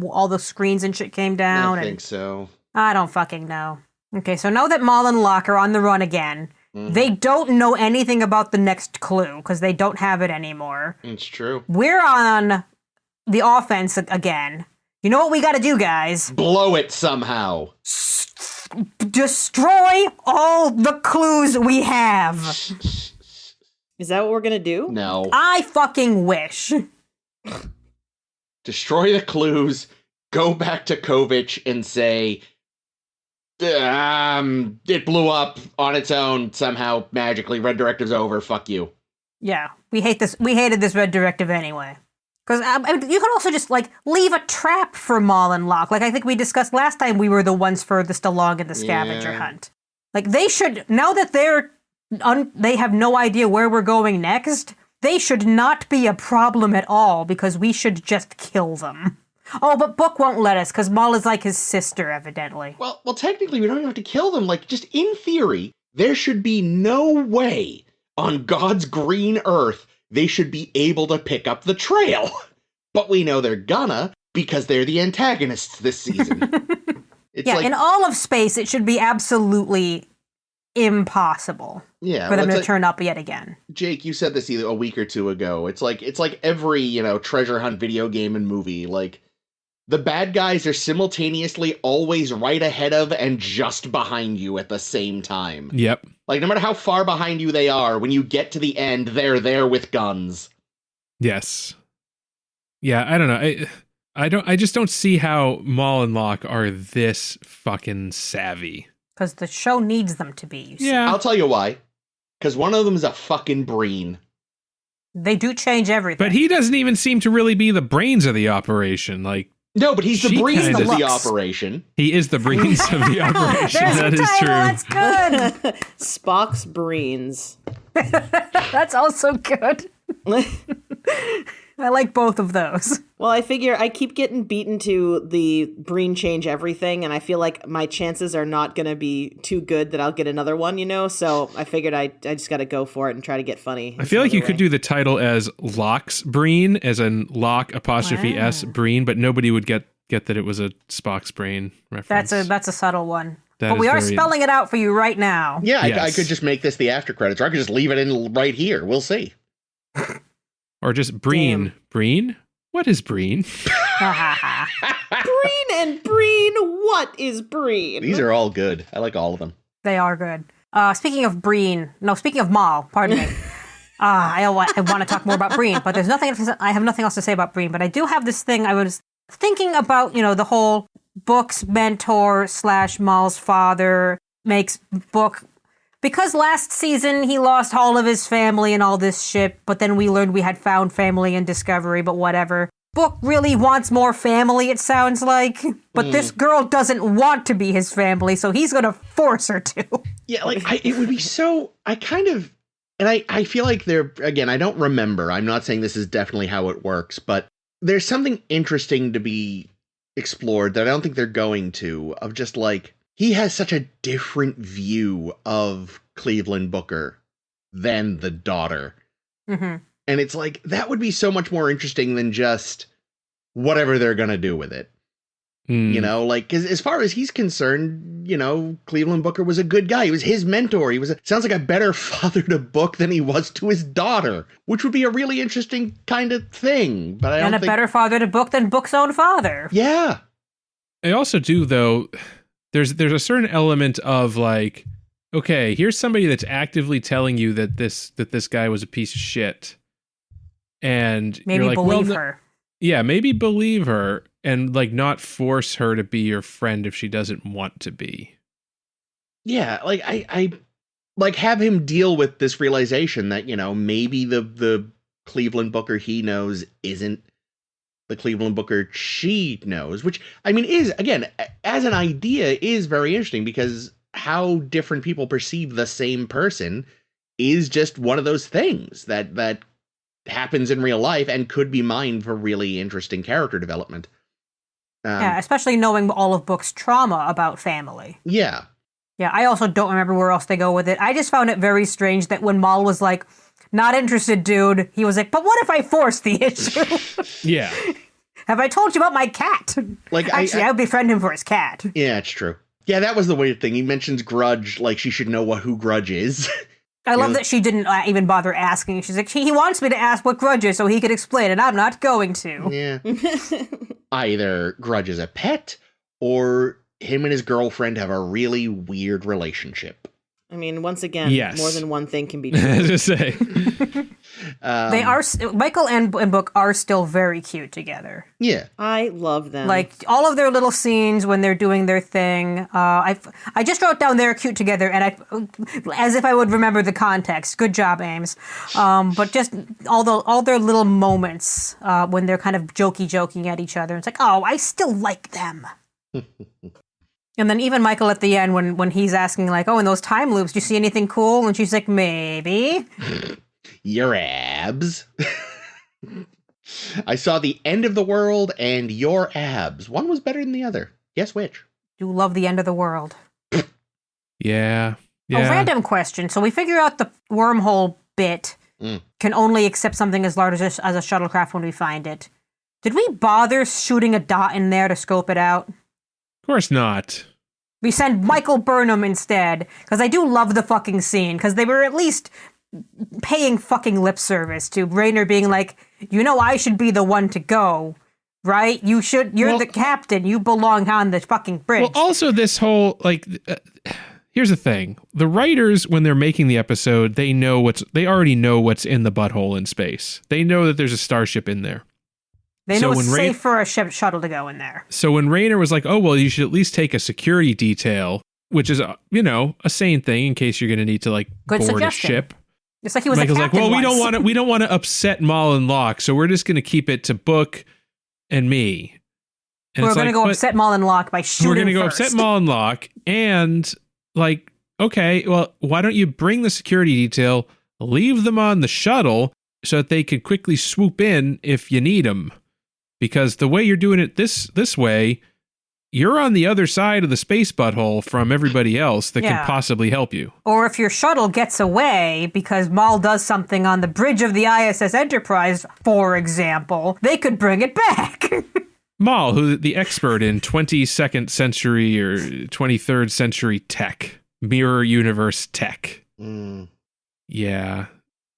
all the screens and shit came down? I think so. I don't fucking know. Okay, so now that Moll and Locke are on the run again, they don't know anything about the next clue because they don't have it anymore. It's true. We're on the offense again. You know what we gotta do, guys? Blow it somehow. Destroy all the clues we have. Is that what we're gonna do? No. I fucking wish. Destroy the clues, go back to Kovich and say, it blew up on its own somehow, magically. Red Directive's over, fuck you. Yeah, we hated this Red Directive anyway. Because you could also just, like, leave a trap for Moll and Locke. Like I think we discussed last time, we were the ones furthest along in the scavenger hunt. Like, they should, now that they have no idea where we're going next, they should not be a problem at all, because we should just kill them. Oh, but Book won't let us, because Moll is like his sister, evidently. Well, technically, we don't even have to kill them. Like, just in theory, there should be no way on God's green earth they should be able to pick up the trail. But we know they're gonna, because they're the antagonists this season. In all of space, it should be absolutely impossible for them to turn up yet again. Jake, you said this either a week or two ago. It's like every, treasure hunt video game and movie. Like, the bad guys are simultaneously always right ahead of and just behind you at the same time. Yep. Like, no matter how far behind you they are, when you get to the end, they're there with guns. Yes. Yeah, I don't know. I just don't see how Moll and Locke are this fucking savvy. Because the show needs them to be, you see. Yeah. I'll tell you why. Because one of them is a fucking Breen. They do change everything. But he doesn't even seem to really be the brains of the operation. Like, No, but he's the She Breens kinda- of the looks. operation. he is the brains of the operation. There's That a is title. true. That's good. Spock's Breens. That's also good. I like both of those. Well, I figure I keep getting beaten to the Breen change everything, and I feel like my chances are not going to be too good that I'll get another one, you know? So I figured I just got to go for it and try to get funny. I feel like you could do the title as Locke's Breen, as in Locke apostrophe S Breen, but nobody would get that it was a Spock's brain reference. That's a subtle one. That But we is are very- spelling it out for you right now. Yeah, I Yes. could just make this the after credits, or I could just leave it in right here. We'll see. Or just Breen. Damn. Breen? What is Breen? Ha ha ha. Breen and Breen, what is Breen? These are all good. I like all of them. They are good. Speaking of Moll, pardon me. I want to talk more about Breen, but I have nothing else to say about Breen, but I do have this thing I was thinking about, the whole Book's mentor / Moll's father makes Book, because last season he lost all of his family and all this shit, but then we learned we had found family in Discovery, but whatever. Book really wants more family, it sounds like. But this girl doesn't want to be his family, so he's going to force her to. Yeah, like, it would be so... I feel like again, I don't remember. I'm not saying this is definitely how it works, but there's something interesting to be explored that I don't think they're going to, of just like, he has such a different view of Cleveland Booker than the daughter. Mm-hmm. And it's like, that would be so much more interesting than just whatever they're going to do with it. Mm. You know, like, 'cause as far as he's concerned, Cleveland Booker was a good guy. He was his mentor. Sounds like a better father to Book than he was to his daughter, which would be a really interesting kind of thing. But I don't And a think... better father to Book than Book's own father. Yeah. I also do, though, there's a certain element of like, okay, here's somebody that's actively telling you that this guy was a piece of shit. And Maybe you're like, believe well, her. Yeah, maybe believe her and like not force her to be your friend if she doesn't want to be. Yeah, like I like have him deal with this realization that, maybe the Cleveland Booker he knows isn't the Cleveland Booker she knows, which I mean is, again, as an idea, is very interesting, because how different people perceive the same person is just one of those things that happens in real life and could be mined for really interesting character development. Yeah, especially knowing all of Book's trauma about family. Yeah. Yeah, I also don't remember where else they go with it. I just found it very strange that when Moll was like, not interested, dude, he was like, but what if I force the issue? Yeah. Have I told you about my cat? Like, Actually, I would befriend him for his cat. Yeah, it's true. Yeah, that was the weird thing. He mentions Grudge, like she should know who Grudge is. I love that she didn't even bother asking. She's like, he wants me to ask what Grudge is so he could explain it. I'm not going to. Yeah. Either Grudge is a pet, or him and his girlfriend have a really weird relationship. I mean, once again, Yes. more than one thing can be I true. was gonna say. They are, Michael and Book are still very cute together. Yeah. I love them. Like all of their little scenes when they're doing their thing. I just wrote down they're cute together, and as if I would remember the context. Good job, Ames. But just all their little moments when they're kind of joking at each other. It's like, oh, I still like them. And then even Michael at the end when he's asking like, oh, in those time loops, do you see anything cool? And she's like, maybe. Your abs. I saw the end of the world and your abs. One was better than the other. Guess which? Do love the end of the world. Yeah. A random question. So we figure out the wormhole bit can only accept something as large as a shuttlecraft when we find it. Did we bother shooting a dot in there to scope it out? Of course not. We send Michael Burnham instead, because I do love the fucking scene, because they were at least paying fucking lip service to Raynor being like, I should be the one to go, right? You're the captain. You belong on the fucking bridge. Well, also this whole, like, here's the thing. The writers, when they're making the episode, they already know what's in the butthole in space. They know that there's a starship in there. They know it's safe for a shuttle to go in there. So when Rayner was like, oh, well, you should at least take a security detail, which is, a sane thing in case you're going to need to, like, Good board suggestion. a ship. It's like he was Michael's a like, captain well, we don't want to upset Moll and Locke, so we're just going to keep it to Book and me. And we're going to go upset Moll and Locke by shooting We're going to go first. upset Moll and Locke, and, like, okay, well, why don't you bring the security detail, leave them on the shuttle so that they could quickly swoop in if you need them. Because the way you're doing it this way, you're on the other side of the space butthole from everybody else that can possibly help you. Or if your shuttle gets away because Moll does something on the bridge of the ISS Enterprise, for example, they could bring it back. Moll, who the expert in 22nd century or 23rd century tech, mirror universe tech. Yeah.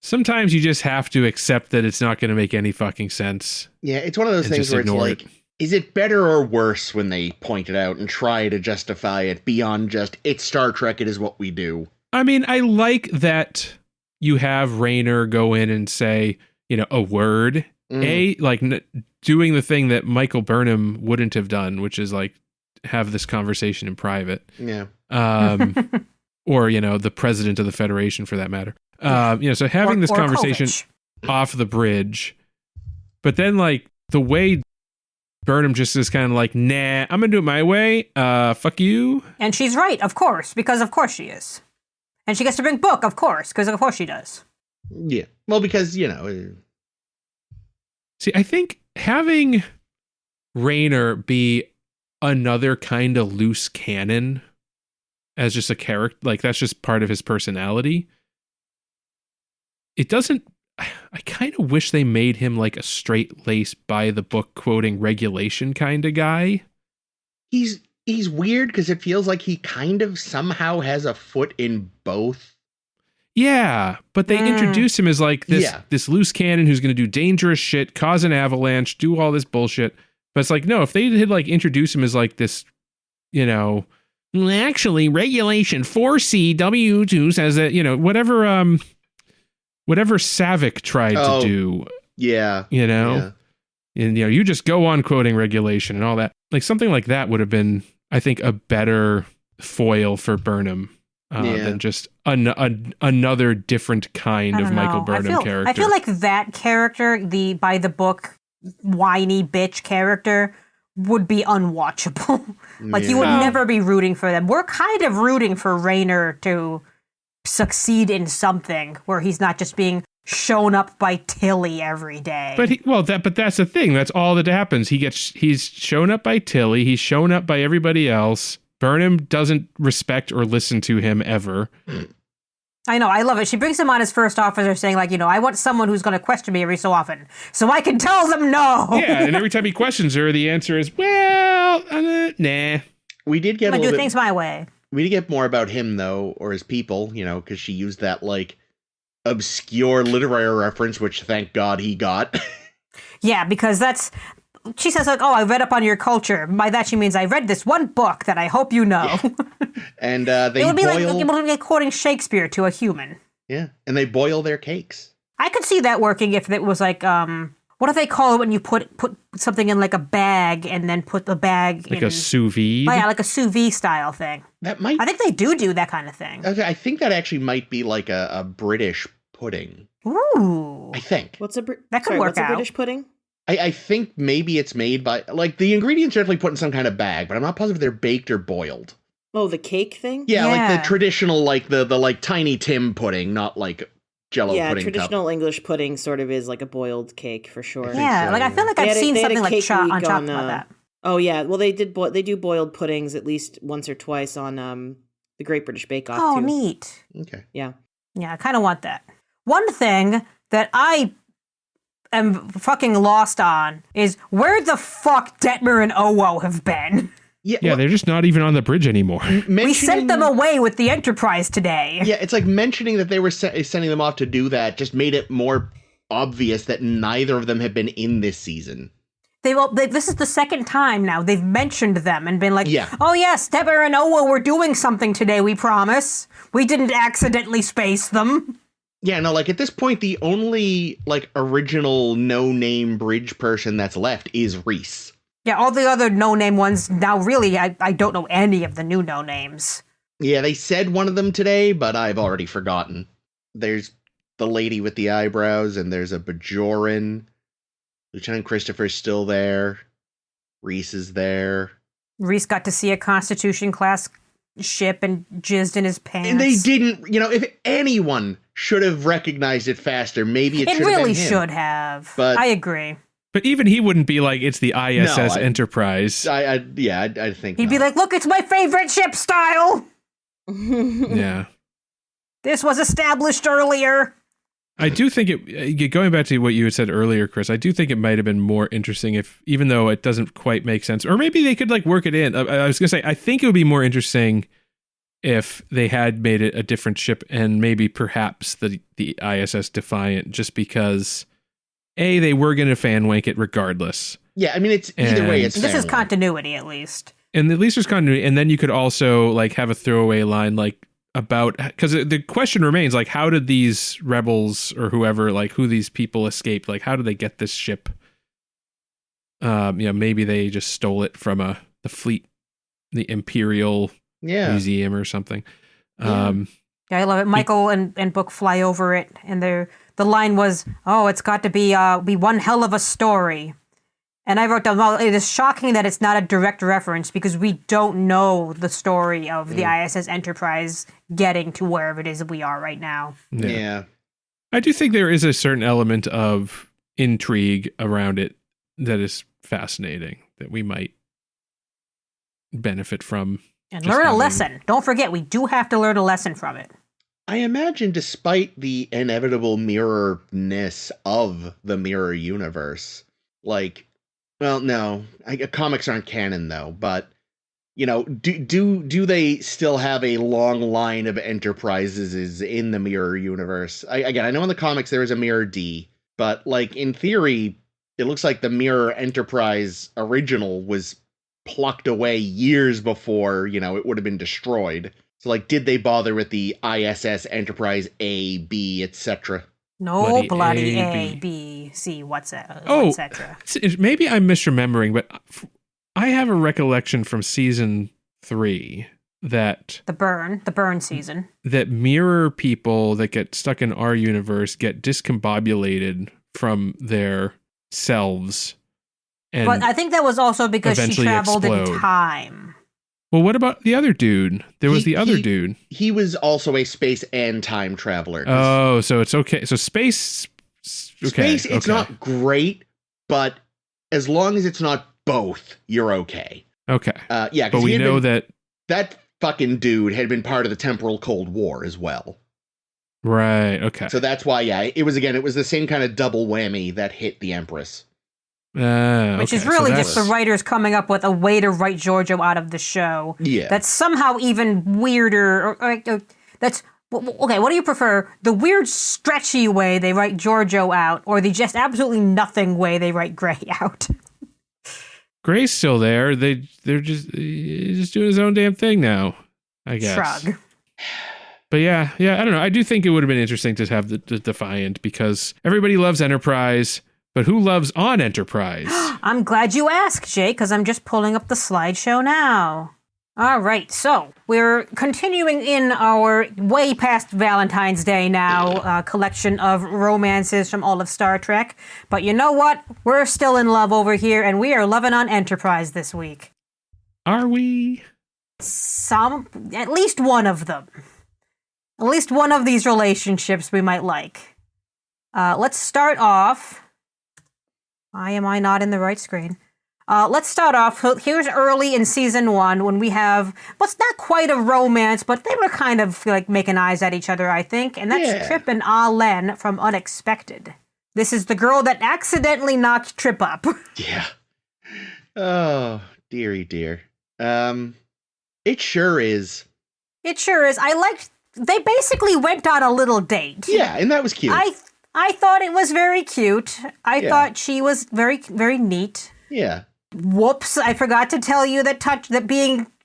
Sometimes you just have to accept that it's not going to make any fucking sense. Yeah, it's one of those things where it's like, is it better or worse when they point it out and try to justify it beyond just, it's Star Trek, it is what we do? I mean, I like that you have Rayner go in and say, a word. Doing the thing that Michael Burnham wouldn't have done, which is, like, have this conversation in private. Yeah. Or, the president of the Federation, for that matter. So having this conversation off the bridge, but then, like, the way Burnham just is kind of like, nah, I'm gonna do it my way. Fuck you. And she's right, of course, because of course she is. And she gets to bring Book, of course, because of course she does. Yeah. Well, because, See, I think having Rayner be another kind of loose cannon as just a character, like, that's just part of his personality. It doesn't, I kind of wish they made him like a straight-laced, by-the-book quoting regulation kind of guy. He's weird because it feels like he kind of somehow has a foot in both. Yeah, but they introduce him as like this loose cannon who's going to do dangerous shit, cause an avalanche, do all this bullshit. But it's like, no, if they had like introduce him as like this, actually regulation 4CW2 says that, whatever Savick tried to do. Yeah. And, you just go on quoting regulation and all that. Like, something like that would have been, I think, a better foil for Burnham than just another different kind of Michael Burnham character. I feel like that character, the by the book whiny bitch character, would be unwatchable. Like, you would never be rooting for them. We're kind of rooting for Rayner to succeed in something where he's not just being shown up by Tilly every day. But that's the thing. That's all that happens. He's shown up by Tilly. He's shown up by everybody else. Burnham doesn't respect or listen to him ever. I know. I love it. She brings him on as first officer saying, like, I want someone who's going to question me every so often so I can tell them no. Yeah. And every time he questions her, the answer is, well, nah. We did get I'm going to do things my way. We did get more about him, though, or his people, because she used that, like, obscure literary reference, which thank God he got. Yeah, because she says, like, oh, I read up on your culture. By that, she means I read this one book that I hope you know. Yeah. And it would be like quoting Shakespeare to a human. Yeah, and they boil their cakes. I could see that working if it was like, what do they call it when you put something in like a bag and then put the bag like a sous vide? Oh, yeah, like a sous vide style thing. I think they do that kind of thing. I think that actually might be like a British pudding. Ooh. I think. What's a work out. British pudding? I think maybe it's made by, like, the ingredients are definitely put in some kind of bag, but I'm not positive they're baked or boiled. Oh, the cake thing? Yeah, like the traditional, like the like Tiny Tim pudding, not like Jell-O pudding. Yeah, traditional English pudding sort of is like a boiled cake for sure. Yeah, like I feel like I've seen something like on Chopped about that. Oh yeah, well they do boiled puddings at least once or twice on the Great British Bake Off. Oh, too. neat. Okay. Yeah. Yeah, I kind of want that. One thing that I am fucking lost on is where the fuck Detmer and Owo have been. Yeah, they're just not even on the bridge anymore. We sent them away with the Enterprise today. Yeah, it's like mentioning that they were sending them off to do that just made it more obvious that neither of them had been in this season. This is the second time now they've mentioned them and been like, Yeah. oh yes, Deborah and Owa were doing something today, we promise. We didn't accidentally space them. Yeah, no, like at this point, the only like original no-name bridge person that's left is Reese. Yeah, all the other no-name ones, now really, I don't know any of the new no-names. Yeah, they said one of them today, but I've already forgotten. There's the lady with the eyebrows, and there's a Bajoran. Lieutenant Christopher's still there. Reese is there. Reese got to see a Constitution class ship and jizzed in his pants. And they didn't, if anyone should have recognized it faster, maybe it should have really been him. should have. But I agree. But even he wouldn't be like, it's the ISS No, Enterprise. I think He'd be like, look, it's my favorite ship style. Yeah. This was established earlier. I do think going back to what you had said earlier, Chris, I do think it might have been more interesting if, even though it doesn't quite make sense, or maybe they could like work it in. I was going to say, I think it would be more interesting if they had made it a different ship and maybe perhaps the ISS Defiant, just because they were going to fan wank it regardless. Yeah, I mean, it's either way, it's This is family. continuity, at least. And at least there's continuity. And then you could also like have a throwaway line like about, because the question remains, like, how did these rebels or whoever, like who these people escaped, like how did they get this ship? Maybe they just stole it from the fleet, the Imperial Museum or something. Yeah, I love it. Michael and Book fly over it, and the line was, "Oh, it's got to be one hell of a story." And I wrote down, well, it is shocking that it's not a direct reference because we don't know the story of the ISS Enterprise getting to wherever it is we are right now. Yeah. I do think there is a certain element of intrigue around it that is fascinating that we might benefit from. And learn a lesson. Don't forget, we do have to learn a lesson from it. I imagine despite the inevitable mirror-ness of the mirror universe, like, well, no, comics aren't canon though, but do they still have a long line of enterprises in the mirror universe? I know in the comics there is a Mirror D, but like in theory, it looks like the Mirror Enterprise original was plucked away years before, it would have been destroyed. So like, did they bother with the ISS Enterprise A, B, etc.? No, bloody A, B, C, etc. Maybe I'm misremembering, but I have a recollection from season 3 that the burn season, that mirror people that get stuck in our universe get discombobulated from their selves. But I think that was also because she traveled in time. Well, what about the other dude? There was the other dude. He was also a space and time traveler. Oh, so it's okay. So space, it's not great, but as long as it's not both, you're okay. Okay. Yeah, but we know that fucking dude had been part of the temporal Cold War as well. Right. Okay. So that's why, it was the same kind of double whammy that hit the Empress. Which is really just the writers coming up with a way to write Giorgio out of the show. Yeah. That's somehow even weirder. That's okay. What do you prefer? The weird, stretchy way they write Giorgio out, or the just absolutely nothing way they write Gray out? Gray's still there. They're just doing his own damn thing now, I guess. Shrug. But yeah, I don't know. I do think it would have been interesting to have the Defiant because everybody loves Enterprise. But who loves on Enterprise? I'm glad you asked, Jay, because I'm just pulling up the slideshow now. All right, so we're continuing in our way past Valentine's Day now collection of romances from all of Star Trek. But you know what? We're still in love over here, and we are loving on Enterprise this week. Are we? At least one of them. At least one of these relationships we might like. Let's start off... Why am I not in the right screen? Let's start off. Here's early in season 1 when we have what's not quite a romance, but they were kind of like making eyes at each other, I think. And that's Trip and Ah Len from Unexpected. This is the girl that accidentally knocked Trip up. Yeah. Oh, dearie dear. It sure is. It sure is. They basically went on a little date. Yeah, and that was cute. I thought it was very cute. I thought she was very, very neat. Yeah. Whoops, I forgot to tell you that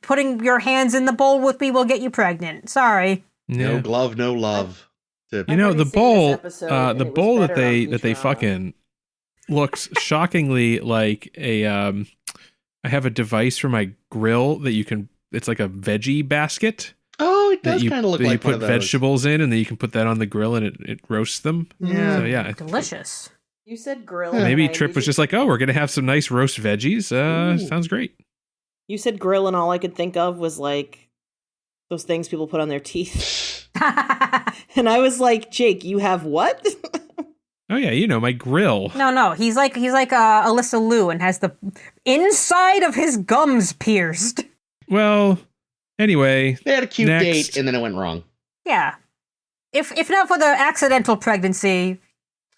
putting your hands in the bowl with me will get you pregnant. Sorry. No Yeah. glove, no love. You I've know, already the seen bowl, this episode, and the it was bowl that better on they Futurama. fuck in looks shockingly like a. I have a device for my grill that you can. It's like a veggie basket Oh, it does kind of look that you like one put of those. vegetables in, and then you can put that on the grill, and it roasts them. Yeah. So yeah, Delicious. You said grill. maybe and I Trip was immediately- just like, oh, we're gonna have some nice roast veggies. Ooh. Sounds great. You said grill, and all I could think of was like those things people put on their teeth. And I was like, Jake, you have what? Oh yeah, you know my grill. No, he's like Alyssa Liu and has the inside of his gums pierced. Well, anyway, They had a cute Next. date, and then it went wrong. Yeah. If not for the accidental pregnancy,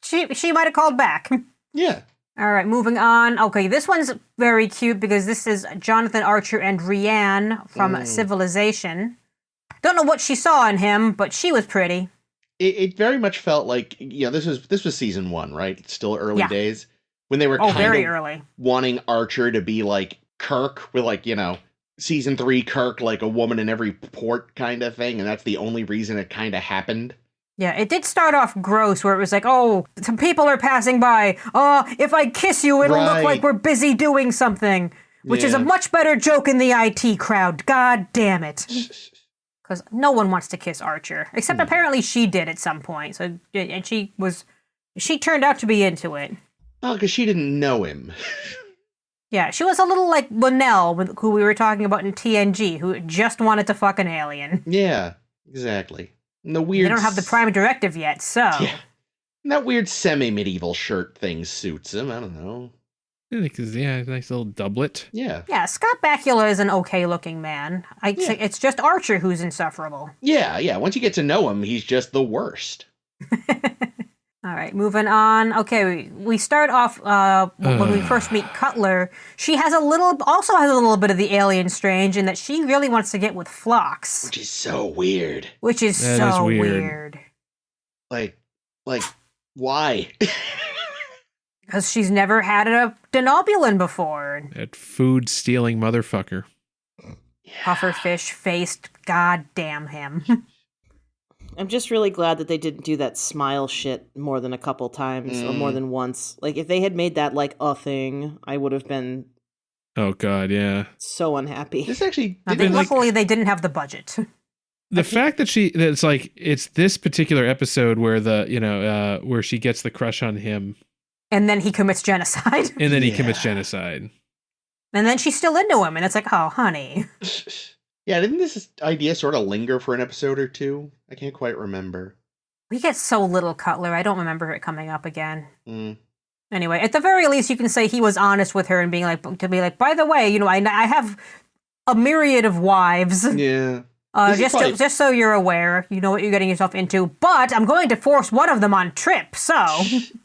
she might have called back. Yeah. All right, moving on. Okay, this one's very cute because this is Jonathan Archer and Rianne from Civilization. Don't know what she saw in him, but she was pretty. It very much felt like, this was season 1, right? It's still early Yeah. days when they were Oh, kind very of early. wanting Archer to be like Kirk with like, season 3 Kirk, like a woman in every port kind of thing. And that's the only reason it kind of happened. Yeah, it did start off gross where it was like, oh, some people are passing by. If I kiss you, it'll look Right. like we're busy doing something. Which is a Yeah. much better joke in the IT crowd. God damn it. Because no one wants to kiss Archer. Except apparently she did at some point. So, and she turned out to be into it. Well, because she didn't know him. Yeah, she was a little like Linnell, who we were talking about in TNG, who just wanted to fuck an alien. Yeah, exactly. And the They weird. don't have the Prime Directive yet, so... Yeah. And that weird semi-medieval shirt thing suits him. I don't know. Yeah, nice little doublet. Yeah. Yeah, Scott Bakula is an okay-looking man. It's just Archer who's insufferable. Yeah. Once you get to know him, he's just the worst. All right, moving on. Okay, we start off when we first meet Cutler. She also has a little bit of the alien strange in that she really wants to get with Phlox, Which is so weird. which is That so is weird. Like, why? Because she's never had a denobulin before. That food stealing motherfucker. Pufferfish faced, god damn him. I'm just really glad that they didn't do that smile shit more than a couple times or more than once. Like, if they had made that like a thing, I would have been Oh god, yeah. so unhappy. This actually I didn't think luckily they didn't have the budget. The fact that it's this particular episode where where she gets the crush on him And then he commits genocide. and then he Yeah. commits genocide. And then she's still into him, and it's like, oh, honey. Yeah, didn't this idea sort of linger for an episode or two? I can't quite remember. We get so little Cutler, I don't remember it coming up again. Mm. Anyway, at the very least, you can say he was honest with her and being like, by the way, I have a myriad of wives. Yeah. This is probably- Just so you're aware, you know what you're getting yourself into. But I'm going to force one of them on Trip, so...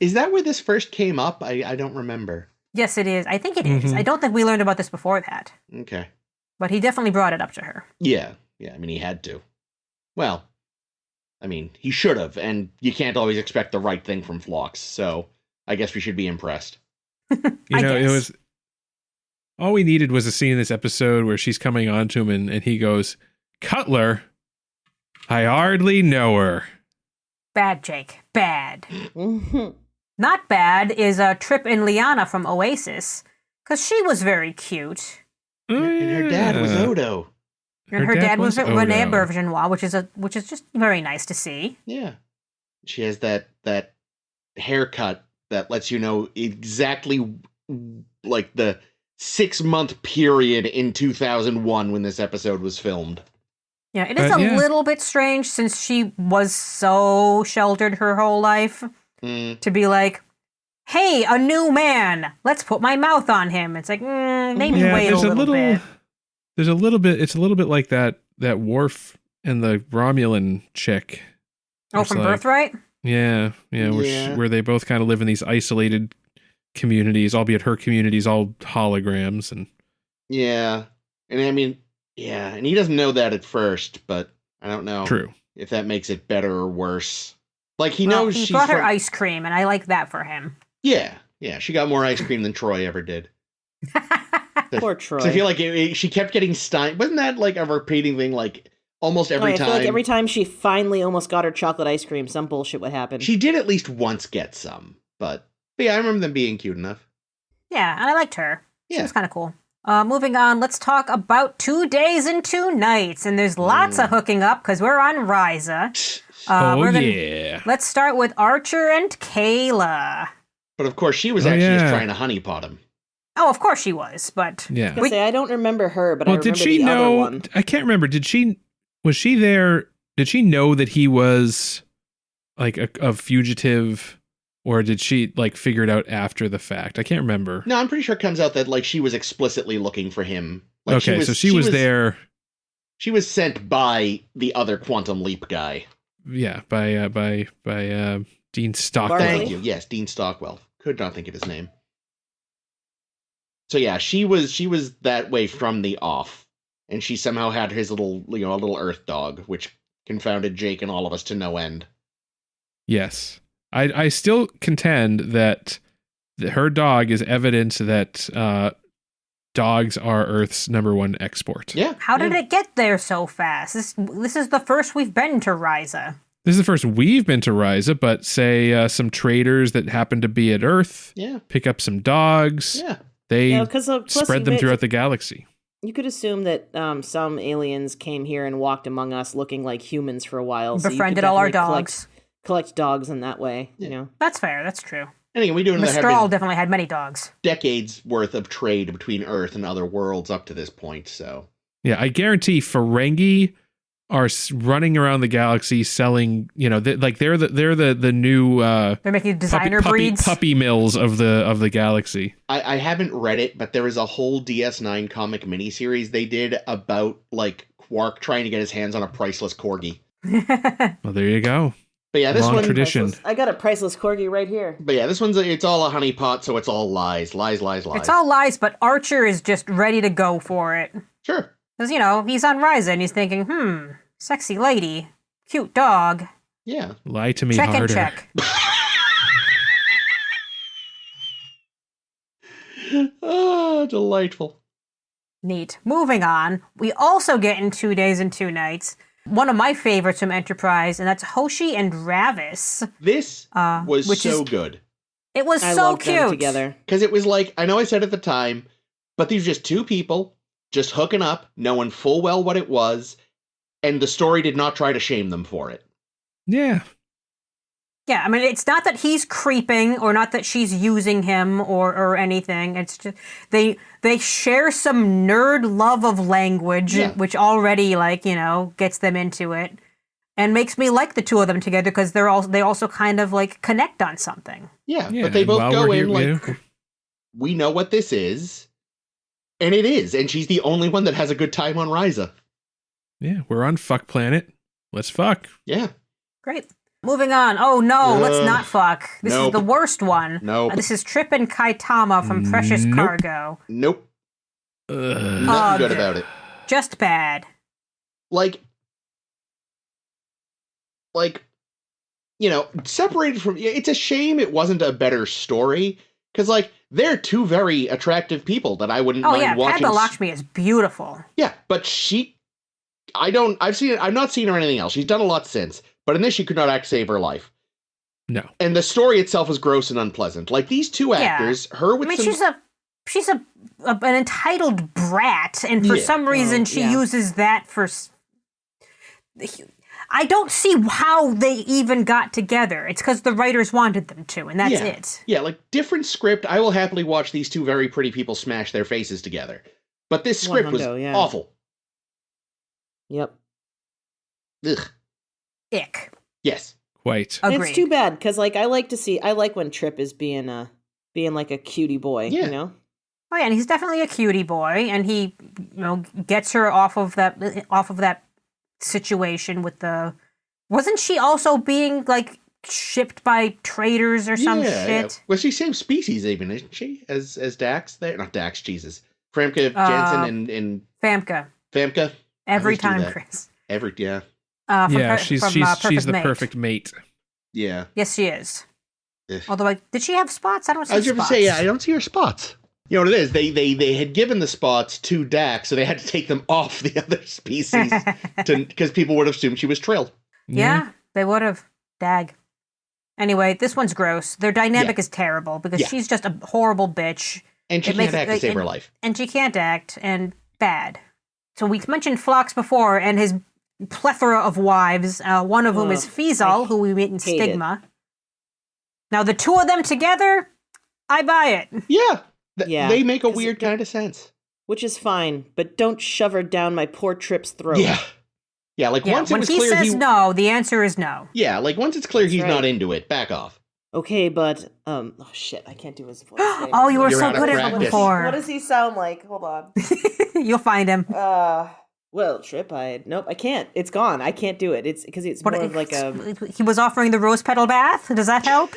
Is that where this first came up? I don't remember. Yes, it is. I think it is. Mhm. I don't think we learned about this before that. Okay. But he definitely brought it up to her. Yeah. I mean, he had to. Well, I mean, he should have, and you can't always expect the right thing from Phlox, so I guess we should be impressed. It guess. was all we needed was a scene in this episode where she's coming on to him and he goes, Cutler, I hardly know her. Bad, Jake. Bad. Mhm. Not bad is Trip and Liana from Oasis, because she was very cute. And her dad was Odo. And her dad was Renee Odo. Bergenois, which is just very nice to see. Yeah. She has that haircut that lets you know exactly like the 6-month period in 2001 when this episode was filmed. Yeah, it is a Yeah. little bit strange since she was so sheltered her whole life Mm. to be like, hey, a new man, let's put my mouth on him. It's like, maybe Yeah, wait a little bit. There's a little bit. It's a little bit like that Worf and the Romulan chick. Oh, It's from like- Birthright? Yeah, Yeah. where they both kind of live in these isolated communities, albeit her community's all holograms and Yeah. And I mean, yeah, and he doesn't know that at first, but I don't know true. if that makes it better or worse. Like he Well, knows he she's brought her from- ice cream, and I like that for him. Yeah, she got more ice cream than Troy ever did. Poor Troy. So I feel like she kept getting stymied. Wasn't that like a repeating thing? Like almost every time. I feel like every time she finally almost got her chocolate ice cream, some bullshit would happen. She did at least once get some, but yeah, I remember them being cute enough. Yeah, and I liked her. She Yeah. was kind of cool. Moving on, let's talk about 2 days and 2 nights. And there's lots of hooking up because we're on Ryza. Yeah. Let's start with Archer and Kayla. But of course, she was Oh, actually just yeah. trying to honeypot him. Oh, of course she was, but Yeah. I say I don't remember her, but I Well, remember did she the other know? one. I can't remember. Was she there? Did she know that he was like a fugitive, or did she like figure it out after the fact? I can't remember. No, I'm pretty sure it comes out that like she was explicitly looking for him. Like, Okay, so she was there. She was sent by the other Quantum Leap guy. Yeah, by Dean Stockwell. Bartley? Thank you. Yes, Dean Stockwell. Could not think of his name. So yeah, she was that way from the off, and she somehow had his little, a little Earth dog, which confounded Jake and all of us to no end. Yes, I still contend that her dog is evidence that dogs are Earth's #1 export. Yeah. how did it get there so fast? This is the first we've been to Ryza. This is the first we've been to Ryza, but say some traders that happen to be at Earth Yeah. pick up some dogs. Yeah. They Yeah, 'cause, plus spread them throughout the galaxy. You could assume that some aliens came here and walked among us looking like humans for a while. So you could Befriended all our definitely dogs. Collect dogs in that way, you know. That's fair. That's true. Anyway, we do know there have Mistral been definitely had many dogs. decades worth of trade between Earth and other worlds up to this point. So Yeah, I guarantee Ferengi are running around the galaxy selling. They're the new They're making designer breeds. puppy mills of the galaxy. I haven't read it, but there is a whole DS9 comic miniseries they did about like Quark trying to get his hands on a priceless corgi. Well, there you go. But yeah, this Long one. tradition. I got a priceless corgi right here. But yeah, this one's it's all a honeypot, so it's all lies. It's all lies, but Archer is just ready to go for it. Sure. Because, he's on Ryza and he's thinking, sexy lady, cute dog, Yeah. Lie to me check harder. and check. Oh, delightful. Neat. Moving on, we also get in 2 days and 2 nights. One of my favorites from Enterprise, and that's Hoshi and Ravis. This was which so is- good. It was I so loved cute. them together. Because it was like, I know I said at the time, but these were just two people just hooking up, knowing full well what it was, and the story did not try to shame them for it. Yeah. Yeah, I mean, it's not that he's creeping or not that she's using him or anything. It's just they share some nerd love of language, Yeah. which already gets them into it, and makes me like the two of them together because they also kind of like connect on something. Yeah, Yeah, but they and both while go we're in here- like, we know what this is, and it is, and she's the only one that has a good time on Ryza. Yeah, we're on Fuck Planet. Let's fuck. Yeah. Great. Moving on. Oh no, let's Ugh. not fuck. This Nope. is the worst one. Nope. This is Trip and Kaitama from Precious Nope. Cargo. Nope. Ugh. Nothing good about it. Just bad. Like, separated from, it's a shame it wasn't a better story, because, like, they're two very attractive people that I wouldn't Oh mind yeah, watching. Padma Lakshmi is beautiful. Yeah, but I've not seen her in anything else. She's done a lot since, but in this she could not save her life. No. And the story itself was gross and unpleasant. Like, these two actors, her with I mean, some... she's an entitled brat, and for Yeah. some reason she yeah. uses that for. I don't see how they even got together. It's because the writers wanted them to, and that's Yeah. it. Yeah, like, different script. I will happily watch these two very pretty people smash their faces together. But this script was One hundo, yeah. awful. Yep. Ugh. Ick. Yes. Quite. And Agreed. it's too bad because I like when Trip is being like a cutie boy, Yeah. you know? Oh yeah, and he's definitely a cutie boy, and he gets her off of that situation with the. Wasn't she also being like shipped by traders or some Yeah. shit? Well, she's same species even, isn't she? As Dax there? Not Dax, Jesus. Famke Janssen and Famke. Famke? Every always do time, that. Chris. Yeah. Yeah, she's the Mate. perfect mate. Yeah. Yes, she is. Ugh. Although, did she have spots? I don't see I was going to spots. say, yeah, I don't see her spots. You know what it is? They had given the spots to Dax, so they had to take them off the other species because people would have assumed she was Trill. Yeah, they would have. Dag. Anyway, this one's gross. Their dynamic is terrible because she's just a horrible bitch. And she can't act to save her life. And she can't act, and bad. So we mentioned Phlox before, and his plethora of wives, one of whom is Feazal, who we meet in Stigma. Now, the two of them together, I buy it. Yeah. They make a weird kind of sense. Which is fine, but don't shove her down my poor Trip's throat. Yeah. Yeah, like once it was clear when he says no, the answer is no. Yeah, like once it's clear he's not into it, back off. Okay, but oh shit, I can't do his voice. Oh, you were so good at it before. What does he sound like? Hold on. You'll find him. Well, Trip, nope, I can't. It's gone. I can't do it. It's because it's more of like a. He was offering the rose petal bath. Does that help?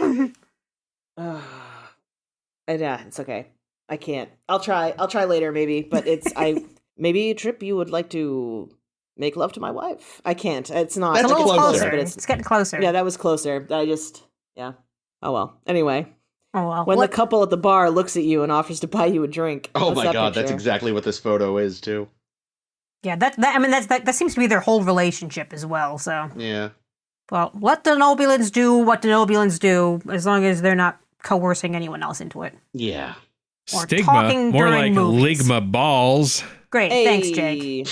Yeah, it's okay. I can't. I'll try later, maybe. But maybe Trip, you would like to make love to my wife. I can't. It's not. It's a little closer. But it's getting closer. Yeah, that was closer. Yeah. Oh well. Anyway. Oh well. When the couple at the bar looks at you and offers to buy you a drink. Oh my god, that's exactly what this photo is too. Yeah, that seems to be their whole relationship as well. So yeah. Well, let the Nobulans do what the Nobulans do, as long as they're not coercing anyone else into it. Yeah. Or Stigma, more like movies. ligma balls. Great, thanks, Jake.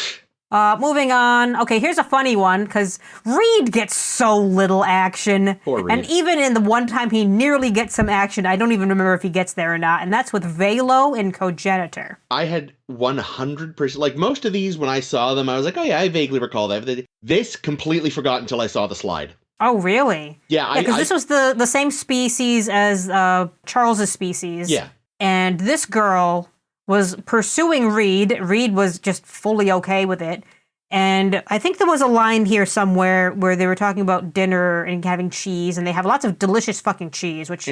Moving on. Okay, here's a funny one, because Reed gets so little action. Poor Reed. And even in the one time he nearly gets some action, I don't even remember if he gets there or not, and that's with Velo and Cogenitor. I had 100%, like most of these, when I saw them, I was like, oh yeah, I vaguely recall that. This completely forgot until I saw the slide. Oh, really? Yeah, because this was the same species as Charles's species. Yeah. And this girl was pursuing Reed. Reed was just fully okay with it. And I think there was a line here somewhere where they were talking about dinner and having cheese, and they have lots of delicious fucking cheese, which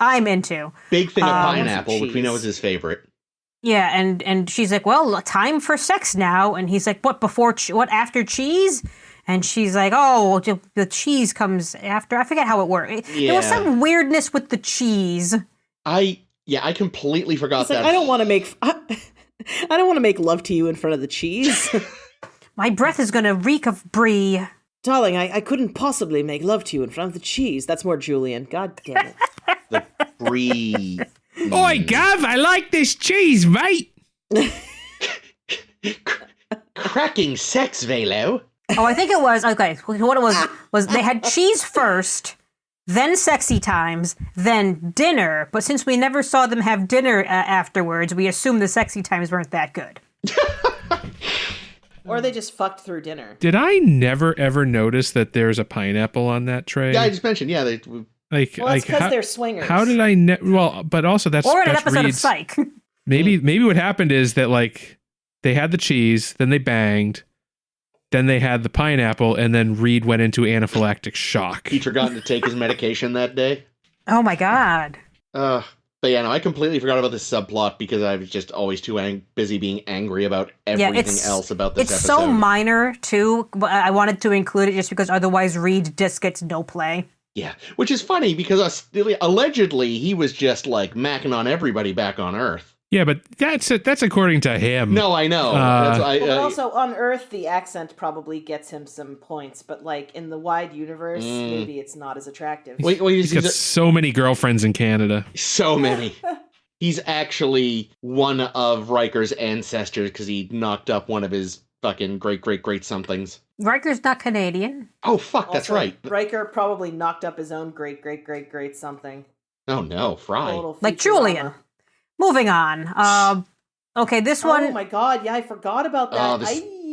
I'm into. Big thing of pineapple, which we know is his favorite. Yeah, and she's like, well, time for sex now. And he's like, what, what, after cheese? And she's like, oh, the cheese comes after. I forget how it worked. Yeah. There was some weirdness with the cheese. I completely forgot that. I don't want to make love to you in front of the cheese. My breath is going to reek of brie. Darling, I couldn't possibly make love to you in front of the cheese. That's more Julian. God damn it. The brie. Oi, Gav, I like this cheese, mate. Cracking sex, Velo. Oh, I think it was, okay, what it was they had cheese first, then sexy times, then dinner. But since we never saw them have dinner afterwards, we assume the sexy times weren't that good. Or they just fucked through dinner. Did I never ever notice that there's a pineapple on that tray? Yeah, I just mentioned, yeah. Well, it's because they're swingers. How did I well, but also that's or in an episode Reed's, of Psych. Maybe what happened is that like they had the cheese, then they banged, then they had the pineapple, and then Reed went into anaphylactic shock. He'd forgotten to take his medication that day. Oh my god. But yeah, no, I completely forgot about this subplot because I was just always too busy being angry about everything else about this episode. It's so minor, too, but I wanted to include it just because otherwise Reed just gets no play. Yeah, which is funny because allegedly he was just like macking on everybody back on Earth. Yeah, but that's according to him. No, I know. But also on Earth, the accent probably gets him some points, but like in the wide universe, maybe it's not as attractive. He's got so many girlfriends in Canada. So many. He's actually one of Riker's ancestors because he knocked up one of his fucking great somethings. Riker's not Canadian. Oh, fuck, that's right. Riker probably knocked up his own great something. Oh no, Fry. Like Julian. Moving on. Okay, this one... Oh my god, yeah, I forgot about that.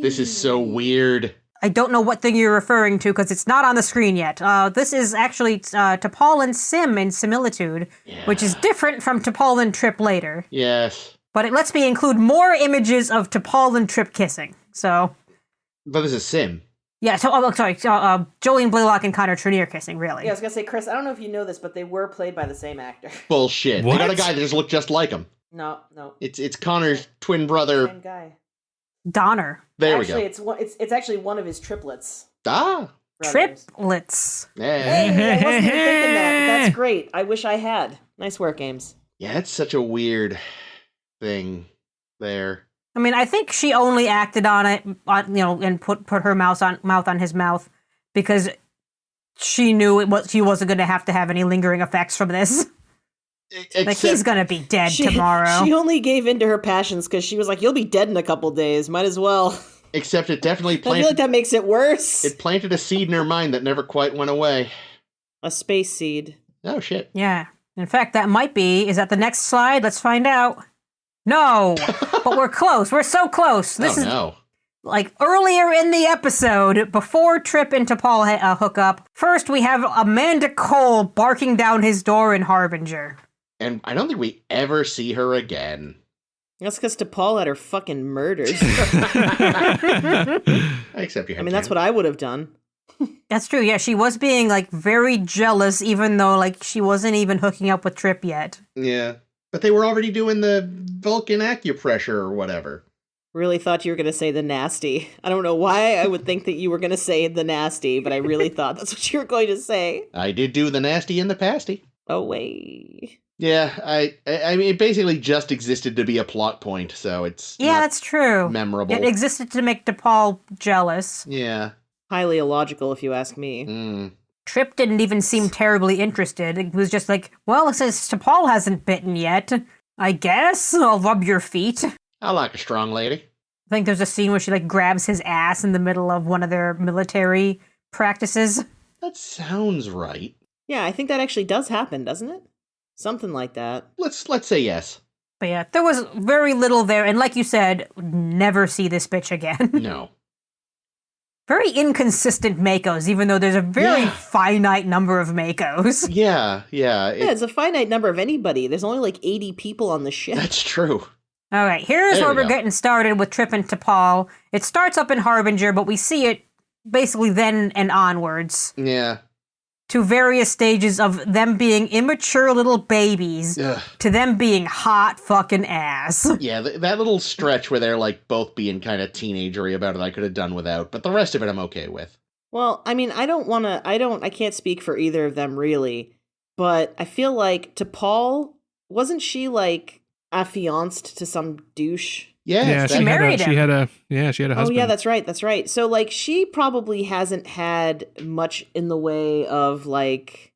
This is so weird. I don't know what thing you're referring to because it's not on the screen yet. This is actually T'Pol and Sim in Similitude, which is different from T'Pol and Trip later. Yes. But it lets me include more images of T'Pol and Trip kissing, so... But this is Sim. Yeah, so, Jolene Blaylock and Connor Trenier kissing, really. Yeah, I was gonna say, Chris, I don't know if you know this, but they were played by the same actor. Bullshit. What? They got a guy that just looked just like him. No. It's Connor's twin brother. Same guy. Donner. There we go. It's actually one of his triplets. Ah. Brothers. Triplets. Yeah. Hey, I wasn't even thinking that. That's great. I wish I had. Nice work, Ames. Yeah, it's such a weird... thing there. I mean, I think she only acted on it, and put her mouth on his mouth because she knew she wasn't going to have any lingering effects from this. Like, he's going to be dead tomorrow. She only gave in to her passions because she was like, you'll be dead in a couple days. Might as well. Except it definitely planted... I feel like that makes it worse. It planted a seed in her mind that never quite went away. A space seed. Oh, shit. Yeah. In fact, that might be. Is that the next slide? Let's find out. No, but we're close. We're so close. This is like earlier in the episode, before Trip and T'Pol hook up. First, we have Amanda Cole barking down his door in Harbinger. And I don't think we ever see her again. That's because T'Pol had her fucking murdered. Except you. I mean, that's what I would have done. That's true. Yeah, she was being like very jealous, even though like she wasn't even hooking up with Trip yet. Yeah. But they were already doing the Vulcan acupressure or whatever. Really thought you were going to say the nasty. I don't know why I would think that you were going to say the nasty, but I really thought that's what you were going to say. I did do the nasty and the pasty. Oh, wait. Yeah, I mean, it basically just existed to be a plot point, so it's that's true. Memorable. It existed to make T'Pol jealous. Yeah. Highly illogical, if you ask me. Mm. Trip didn't even seem terribly interested. It was just like, well, since T'Pol hasn't bitten yet, I guess I'll rub your feet. I like a strong lady. I think there's a scene where she like grabs his ass in the middle of one of their military practices. That sounds right. Yeah, I think that actually does happen, doesn't it? Something like that. Let's say yes. But yeah, there was very little there, and like you said, never see this bitch again. No. Very inconsistent Makos, even though there's a very finite number of Makos. Yeah. It's a finite number of anybody. There's only like 80 people on the ship. That's true. All right, here's where we're getting started with Trip and T'Pol. It starts up in Harbinger, but we see it basically then and onwards. Yeah. To various stages of them being immature little babies to them being hot fucking ass. Yeah, that little stretch where they're like both being kind of teenagery about it, I could have done without, but the rest of it I'm okay with. Well, I mean, I can't speak for either of them really, but I feel like T'Pol, wasn't she like affianced to some douche? Yeah, she married him. She had a husband. Oh yeah, that's right. So like she probably hasn't had much in the way of like,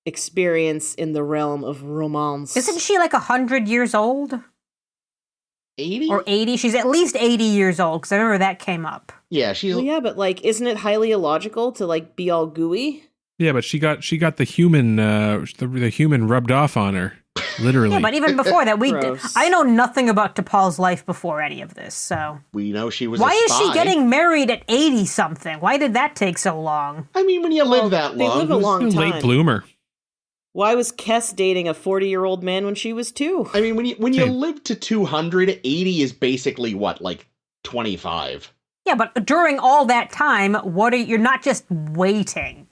experience in the realm of romance. Isn't she like 100 years old? 80? Or 80? She's at least 80 years old, because I remember that came up. Yeah, she's... Well, yeah, but like, isn't it highly illogical to like be all gooey? Yeah, but she got the human the human rubbed off on her. Literally. Yeah, but even before that, Gross. I know nothing about T'Pol's life before any of this, so... We know she was Why a is spy. she getting married at 80-something? Why did that take so long? I mean, when you live that They long... live a long time. Late bloomer. Why was Kess dating a 40-year-old man when she was 2? I mean, when you live to 200, 80 is basically what, like 25? Yeah, but during all that time, you're not just waiting.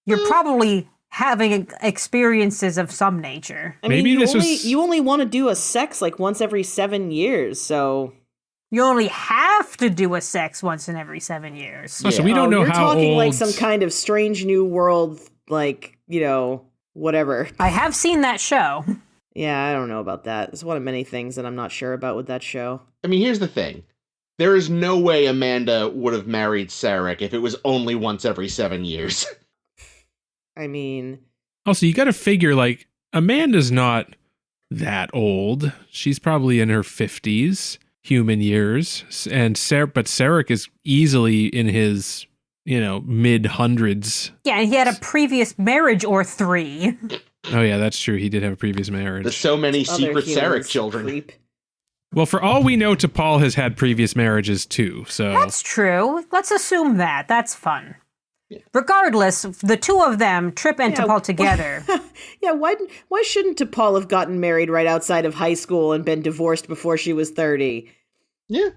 You're probably having experiences of some nature. I Maybe mean, this you only want to do a sex like once every 7 years, so... You only have to do a sex once in every 7 years. Oh, so we don't know you're how talking old... like some kind of strange new world, like, whatever. I have seen that show. Yeah, I don't know about that. It's one of many things that I'm not sure about with that show. I mean, here's the thing. There is no way Amanda would have married Sarek if it was only once every 7 years. I mean... Also, you got to figure, like, Amanda's not that old. She's probably in her 50s, human years. And but Sarek is easily in his, mid-hundreds. Yeah, and he had a previous marriage or 3. Oh, yeah, that's true. He did have a previous marriage. There's so many Other secret humans, Sarek children. creep. Well, for all we know, T'Pol has had previous marriages, too, so... That's true. Let's assume that. That's fun. Regardless, the two of them, Trip and T'Pol together. Yeah, why shouldn't T'Pol have gotten married right outside of high school and been divorced before she was 30? Yeah.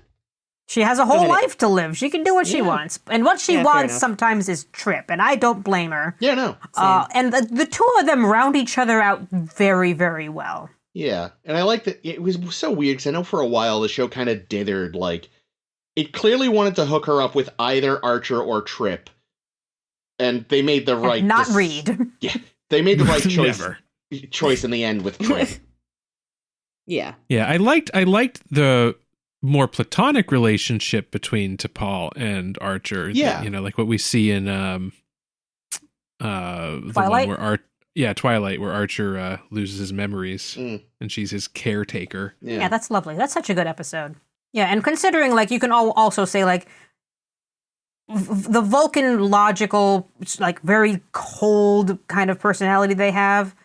She has a whole life to live. She can do what she wants. And what she Yeah, fair wants enough. sometimes is Trip, and I don't blame her. Yeah, no. And the two of them round each other out very, very well. Yeah, and I like that. It was so weird, because I know for a while the show kind of dithered, like, it clearly wanted to hook her up with either Archer or Trip. And they made the right... Not Reed. Yeah, they made the right Never. choice in the end with Trip. Yeah. Yeah, I liked the more platonic relationship between T'Pol and Archer. Yeah. You know, like what we see in the Twilight? one where Twilight, where Archer loses his memories and she's his caretaker. Yeah, that's lovely. That's such a good episode. Yeah, and considering, like, you can also say, like, the Vulcan logical, like, very cold kind of personality they have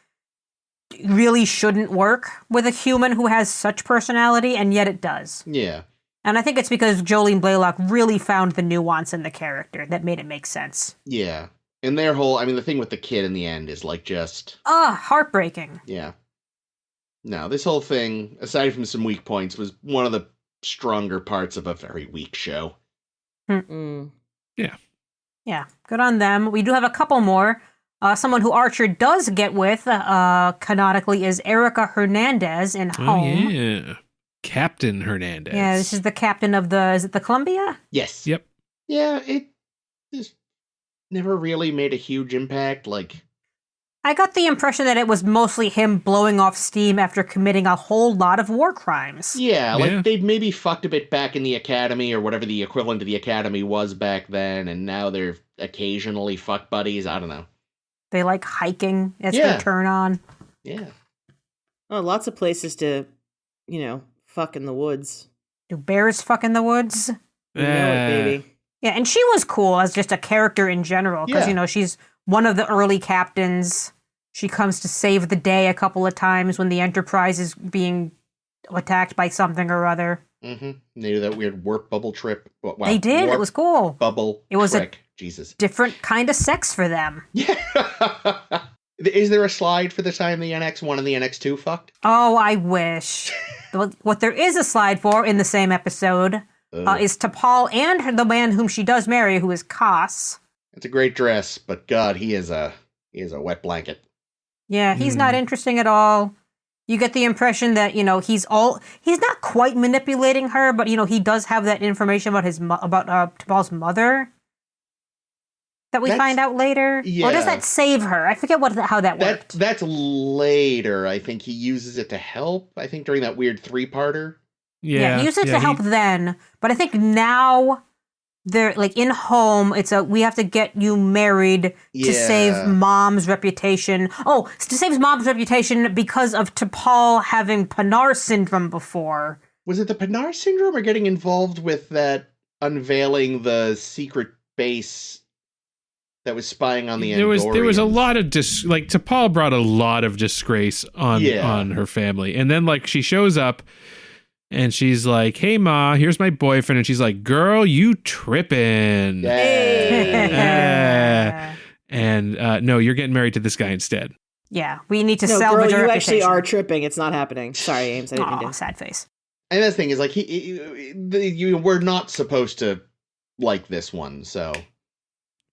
really shouldn't work with a human who has such personality, and yet it does. Yeah. And I think it's because Jolene Blaylock really found the nuance in the character that made it make sense. Yeah. And their whole, I mean, the thing with the kid in the end is like just... heartbreaking. Yeah. No, this whole thing, aside from some weak points, was one of the stronger parts of a very weak show. Yeah, good on them. We do have a couple more. Someone who Archer does get with, canonically, is Erica Hernandez in Home. Oh, yeah. Captain Hernandez. Yeah, this is the captain of is it the Columbia? Yes. Yep. Yeah, it just never really made a huge impact. Like, I got the impression that it was mostly him blowing off steam after committing a whole lot of war crimes. yeah, like they'd maybe fucked a bit back in the academy or whatever the equivalent of the academy was back then, and now they're occasionally fuck buddies. I don't know. They like hiking. That's their turn on. Yeah. Oh, lots of places to, fuck in the woods. Do bears fuck in the woods? You know it, baby. Yeah, and she was cool as just a character in general because, she's one of the early captains. She comes to save the day a couple of times when the Enterprise is being attacked by something or other. Mm-hmm. They do that weird warp bubble trip. Wow, They did. warp It was cool. Bubble It was trick. Jesus. Different kind of sex for them. Yeah. Is there a slide for the time the NX1 and the NX2 fucked? Oh, I wish. What there is a slide for in the same episode is T'Pol and the man whom she does marry, who is Koss. It's a great dress, but God, he is a wet blanket. Yeah, he's not interesting at all. You get the impression that, he's not quite manipulating her, but, he does have that information about T'Pol's mother that we find out later. Yeah. Or does that save her? I forget how that worked. That's later. I think he uses it to help. I think during that weird 3-parter. Yeah, he uses it to help then, but I think now they're like in Home. It's we have to get you married to save Mom's reputation. Oh, to save Mom's reputation because of T'Pol having Panar syndrome before. Was it the Panar syndrome or getting involved with that unveiling the secret base that was spying on the Andorians? There was a lot of T'Pol brought a lot of disgrace on her family, and then she shows up. And she's like, "Hey, Ma, here's my boyfriend." And she's like, "Girl, you tripping." And no, you're getting married to this guy instead. Yeah, we need to no, salvage girl, our you reputation. actually are tripping. It's not happening. Sorry, Ames. I didn't mean to. Sad face. And that's the thing is, we're not supposed to like this one, so.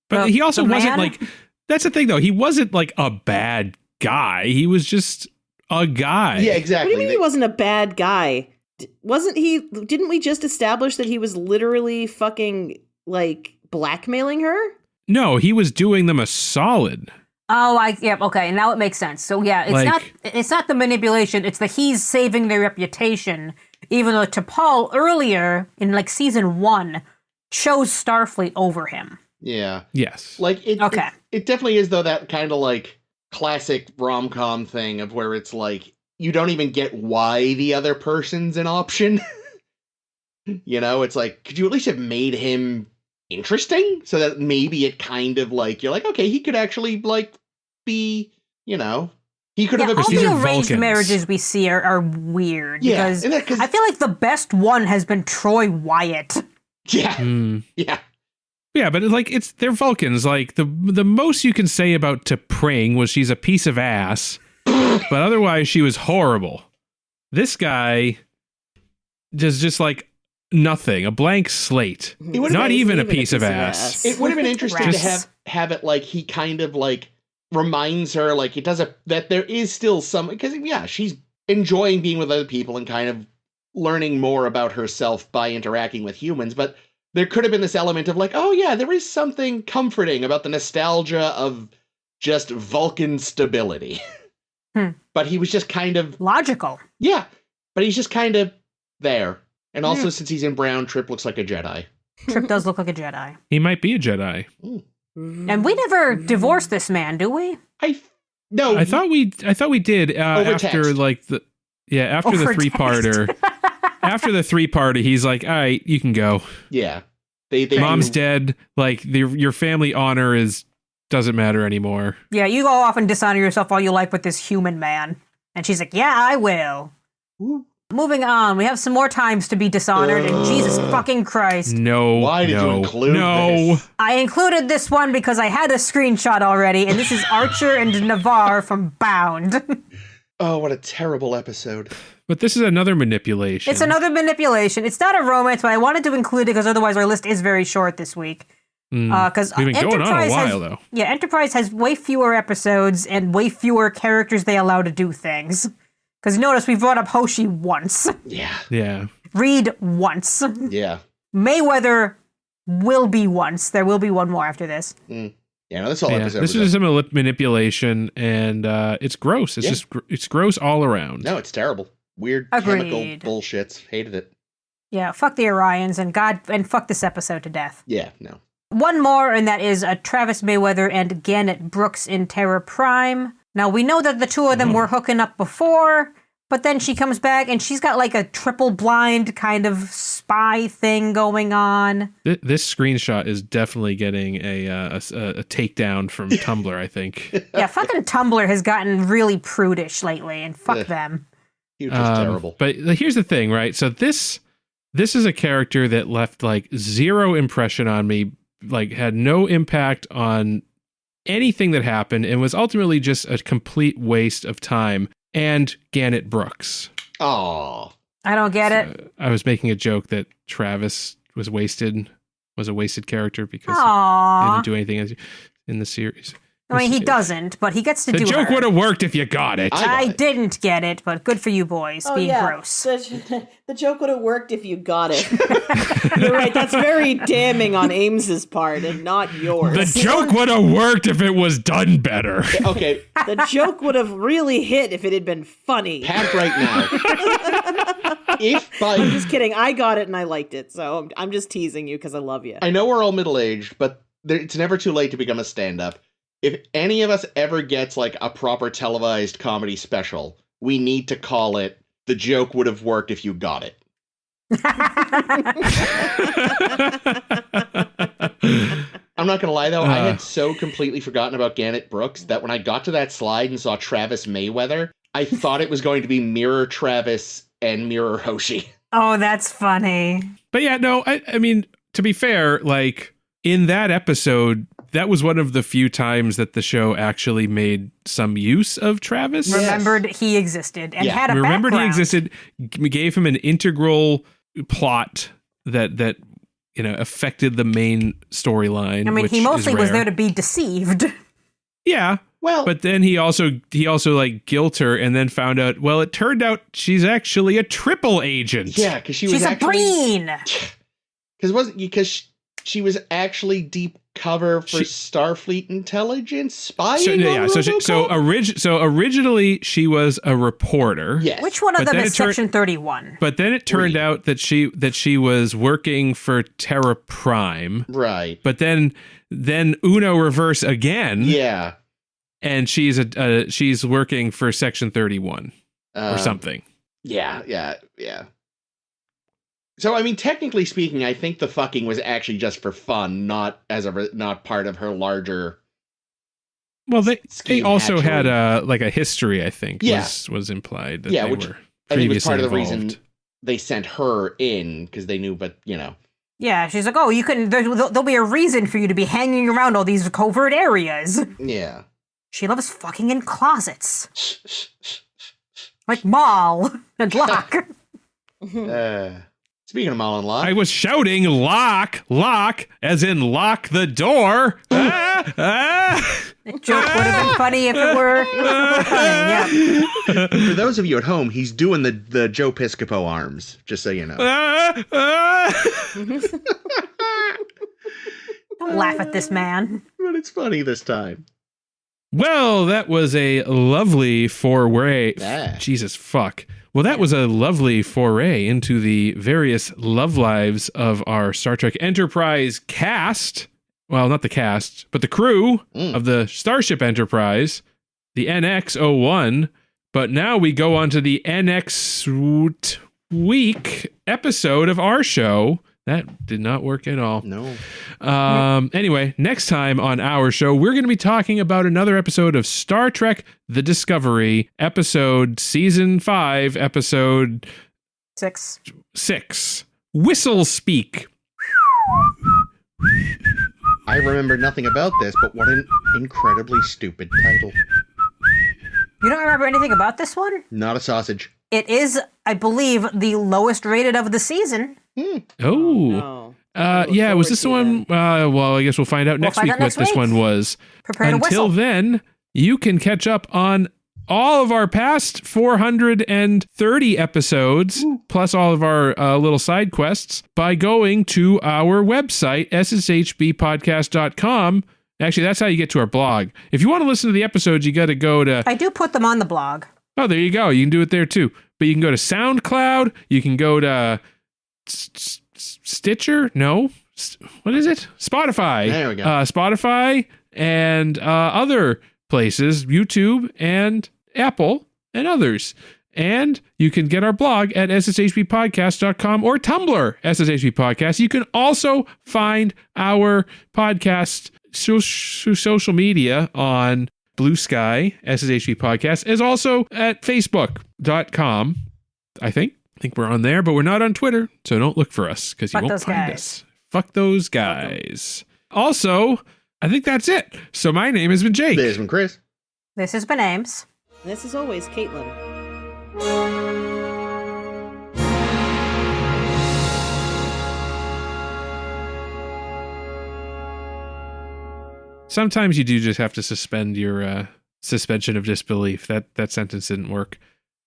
But he also wasn't that's the thing, though. He wasn't a bad guy. He was just a guy. Yeah, exactly. What do you mean he wasn't a bad guy? Wasn't he? Didn't we just establish that he was literally fucking blackmailing her? No, he was doing them a solid. Oh, okay, now it makes sense. So yeah, it's not the manipulation, it's he's saving their reputation, even though T'Pol earlier in season 1 chose Starfleet over him. Yeah. Yes. It definitely is though that kind of classic rom-com thing of where it's you don't even get why the other person's an option. It's could you at least have made him interesting so that maybe it kind of you're okay, he could actually be, he could have all the arranged Vulcans. marriages we see are weird because I feel like the best one has been Troy Wyatt. Yeah. Yeah. Yeah, but they're Vulcans. The most you can say about T'Pring was she's a piece of ass. But otherwise, she was horrible. This guy does just nothing, a blank slate. Not even a piece of ass. It would have been interesting to have it he kind of reminds her it does that there is still some, because she's enjoying being with other people and kind of learning more about herself by interacting with humans, but there could have been this element of oh yeah, there is something comforting about the nostalgia of just Vulcan stability. But he was just kind of logical. Yeah. But he's just kind of there. And also, since he's in brown, Trip looks like a Jedi. Trip does look like a Jedi. He might be a Jedi. And we never divorced this man, do we? No. I thought we did after text. like the after the Over 3-parter. After the 3-parter, he's like, all right, you can go. Yeah. They Mom's dead. Like your family honor doesn't matter anymore. Yeah, you go off and dishonor yourself all you like with this human man. And she's like, yeah, I will. Woo. Moving on, we have some more times to be dishonored, and Jesus fucking Christ. No. Why did you include this? I included this one because I had a screenshot already, and this is Archer and Navarre from Bound. Oh, what a terrible episode. But this is another manipulation. It's another manipulation. It's not a romance, but I wanted to include it because otherwise our list is very short this week. Because we've been going on a while, though. Yeah, Enterprise has way fewer episodes and way fewer characters they allow to do things. Because notice we brought up Hoshi once. Yeah. Reed once. Yeah. Mayweather will be once. There will be one more after this. Yeah, no, this whole episode. This is some manipulation, and it's gross. It's just it's gross all around. No, it's terrible. Weird Agreed. chemical bullshit. Hated it. Yeah, fuck the Orions and fuck this episode to death. Yeah, no. One more, and that is Travis Mayweather and Gannett Brooks in Terra Prime. Now, we know that the two of them were hooking up before, but then she comes back and she's got like a triple blind kind of spy thing going on. This screenshot is definitely getting a takedown from Tumblr, I think. Yeah, fucking Tumblr has gotten really prudish lately, and fuck them. He was just terrible. But here's the thing, right? So this is a character that left like zero impression on me, like had no impact on anything that happened, and was ultimately just a complete waste of time. And Gannett Brooks. Oh, I don't get it. I was making a joke that Travis was a wasted character because he Aww. didn't do anything in the series. I mean, he doesn't, but he gets to do The joke her. would have worked if you got it. I didn't get it, but good for you boys, being gross. The joke would have worked if you got it. You're right. That's very damning on Ames's part and not yours. The joke would have worked if it was done better. okay. The joke would have really hit if it had been funny. Pat right now. I'm just kidding. I got it and I liked it. So I'm just teasing you because I love you. I know we're all middle-aged, but it's never too late to become a stand-up. If any of us ever gets like a proper televised comedy special, we need to call it "The Joke Would Have Worked If You Got It." I'm not gonna lie though, I had so completely forgotten about Gannett Brooks that when I got to that slide and saw Travis Mayweather, I thought it was going to be Mirror Travis and Mirror Hoshi. Oh, that's funny. But yeah, no, I mean, to be fair, like in that episode, that was one of the few times that the show actually made some use of Travis. Yes. Remembered he existed and had a Remembered background. he existed, gave him an integral plot that affected the main storyline. I mean, he mostly was there to be deceived. Yeah. Well, but then he also like guilt her and then found out, well, it turned out she's actually a triple agent. Yeah, because She's a Breen. Because she was actually deep cover for Starfleet intelligence spying. So originally she was a reporter. Yes. Which one of them is Section 31? But then it turned out that she was working for Terra Prime. Right. But then Uno reverse again. Yeah. And she's working for Section 31 or something. Yeah. So, I mean, technically speaking, I think the fucking was actually just for fun, not part of her larger. Well, they also actually had a history, I think, was implied that they which were I think was previously part of the involved. reason they sent her in, because they knew, but, Yeah, she's like, oh, you couldn't. There'll be a reason for you to be hanging around all these covert areas. Yeah. She loves fucking in closets. Like Moll and Locke. Speaking of Moll and Locke. I was shouting, lock, as in lock the door. That joke would have been funny if it were funny, yeah. For those of you at home, he's doing the Joe Piscopo arms, just so you know. Don't laugh at this man. But it's funny this time. Well, that was a lovely four-way. Yeah. Jesus fuck. Well, that was a lovely foray into the various love lives of our Star Trek Enterprise cast. Well, not the cast, but the crew of the Starship Enterprise, the NX-01. But now we go on to the NX week episode of our show. That did not work at all. No. Anyway, next time on our show, we're going to be talking about another episode of Star Trek The Discovery, season 5, episode 6. Whistle Speak. I remember nothing about this, but what an incredibly stupid title. You don't remember anything about this one? Not a sausage. It is, I believe, the lowest rated of the season. Oh. Yeah, was this the one? Well, I guess we'll find out next week what this one was. Prepare to Until whistle. then, you can catch up on all of our past 430 episodes, plus all of our little side quests, by going to our website, sshbpodcast.com. Actually, that's how you get to our blog. If you want to listen to the episodes, you got to go to... I do put them on the blog. Oh, there you go. You can do it there too. But you can go to SoundCloud. You can go to Stitcher. No. What is it? Spotify. There we go. Spotify and other places, YouTube and Apple and others. And you can get our blog at sshbpodcast.com or Tumblr, SSHB Podcast. You can also find our podcast social media on Blue Sky, SSHB Podcast, is also at facebook.com. I think we're on there, but we're not on Twitter, so don't look for us because you won't find us. Fuck those guys. Also, I think that's it. So my name has been Jake. This has been Chris. This has been Ames. This is always Caitlin. Sometimes you do just have to suspend your suspension of disbelief. That sentence didn't work.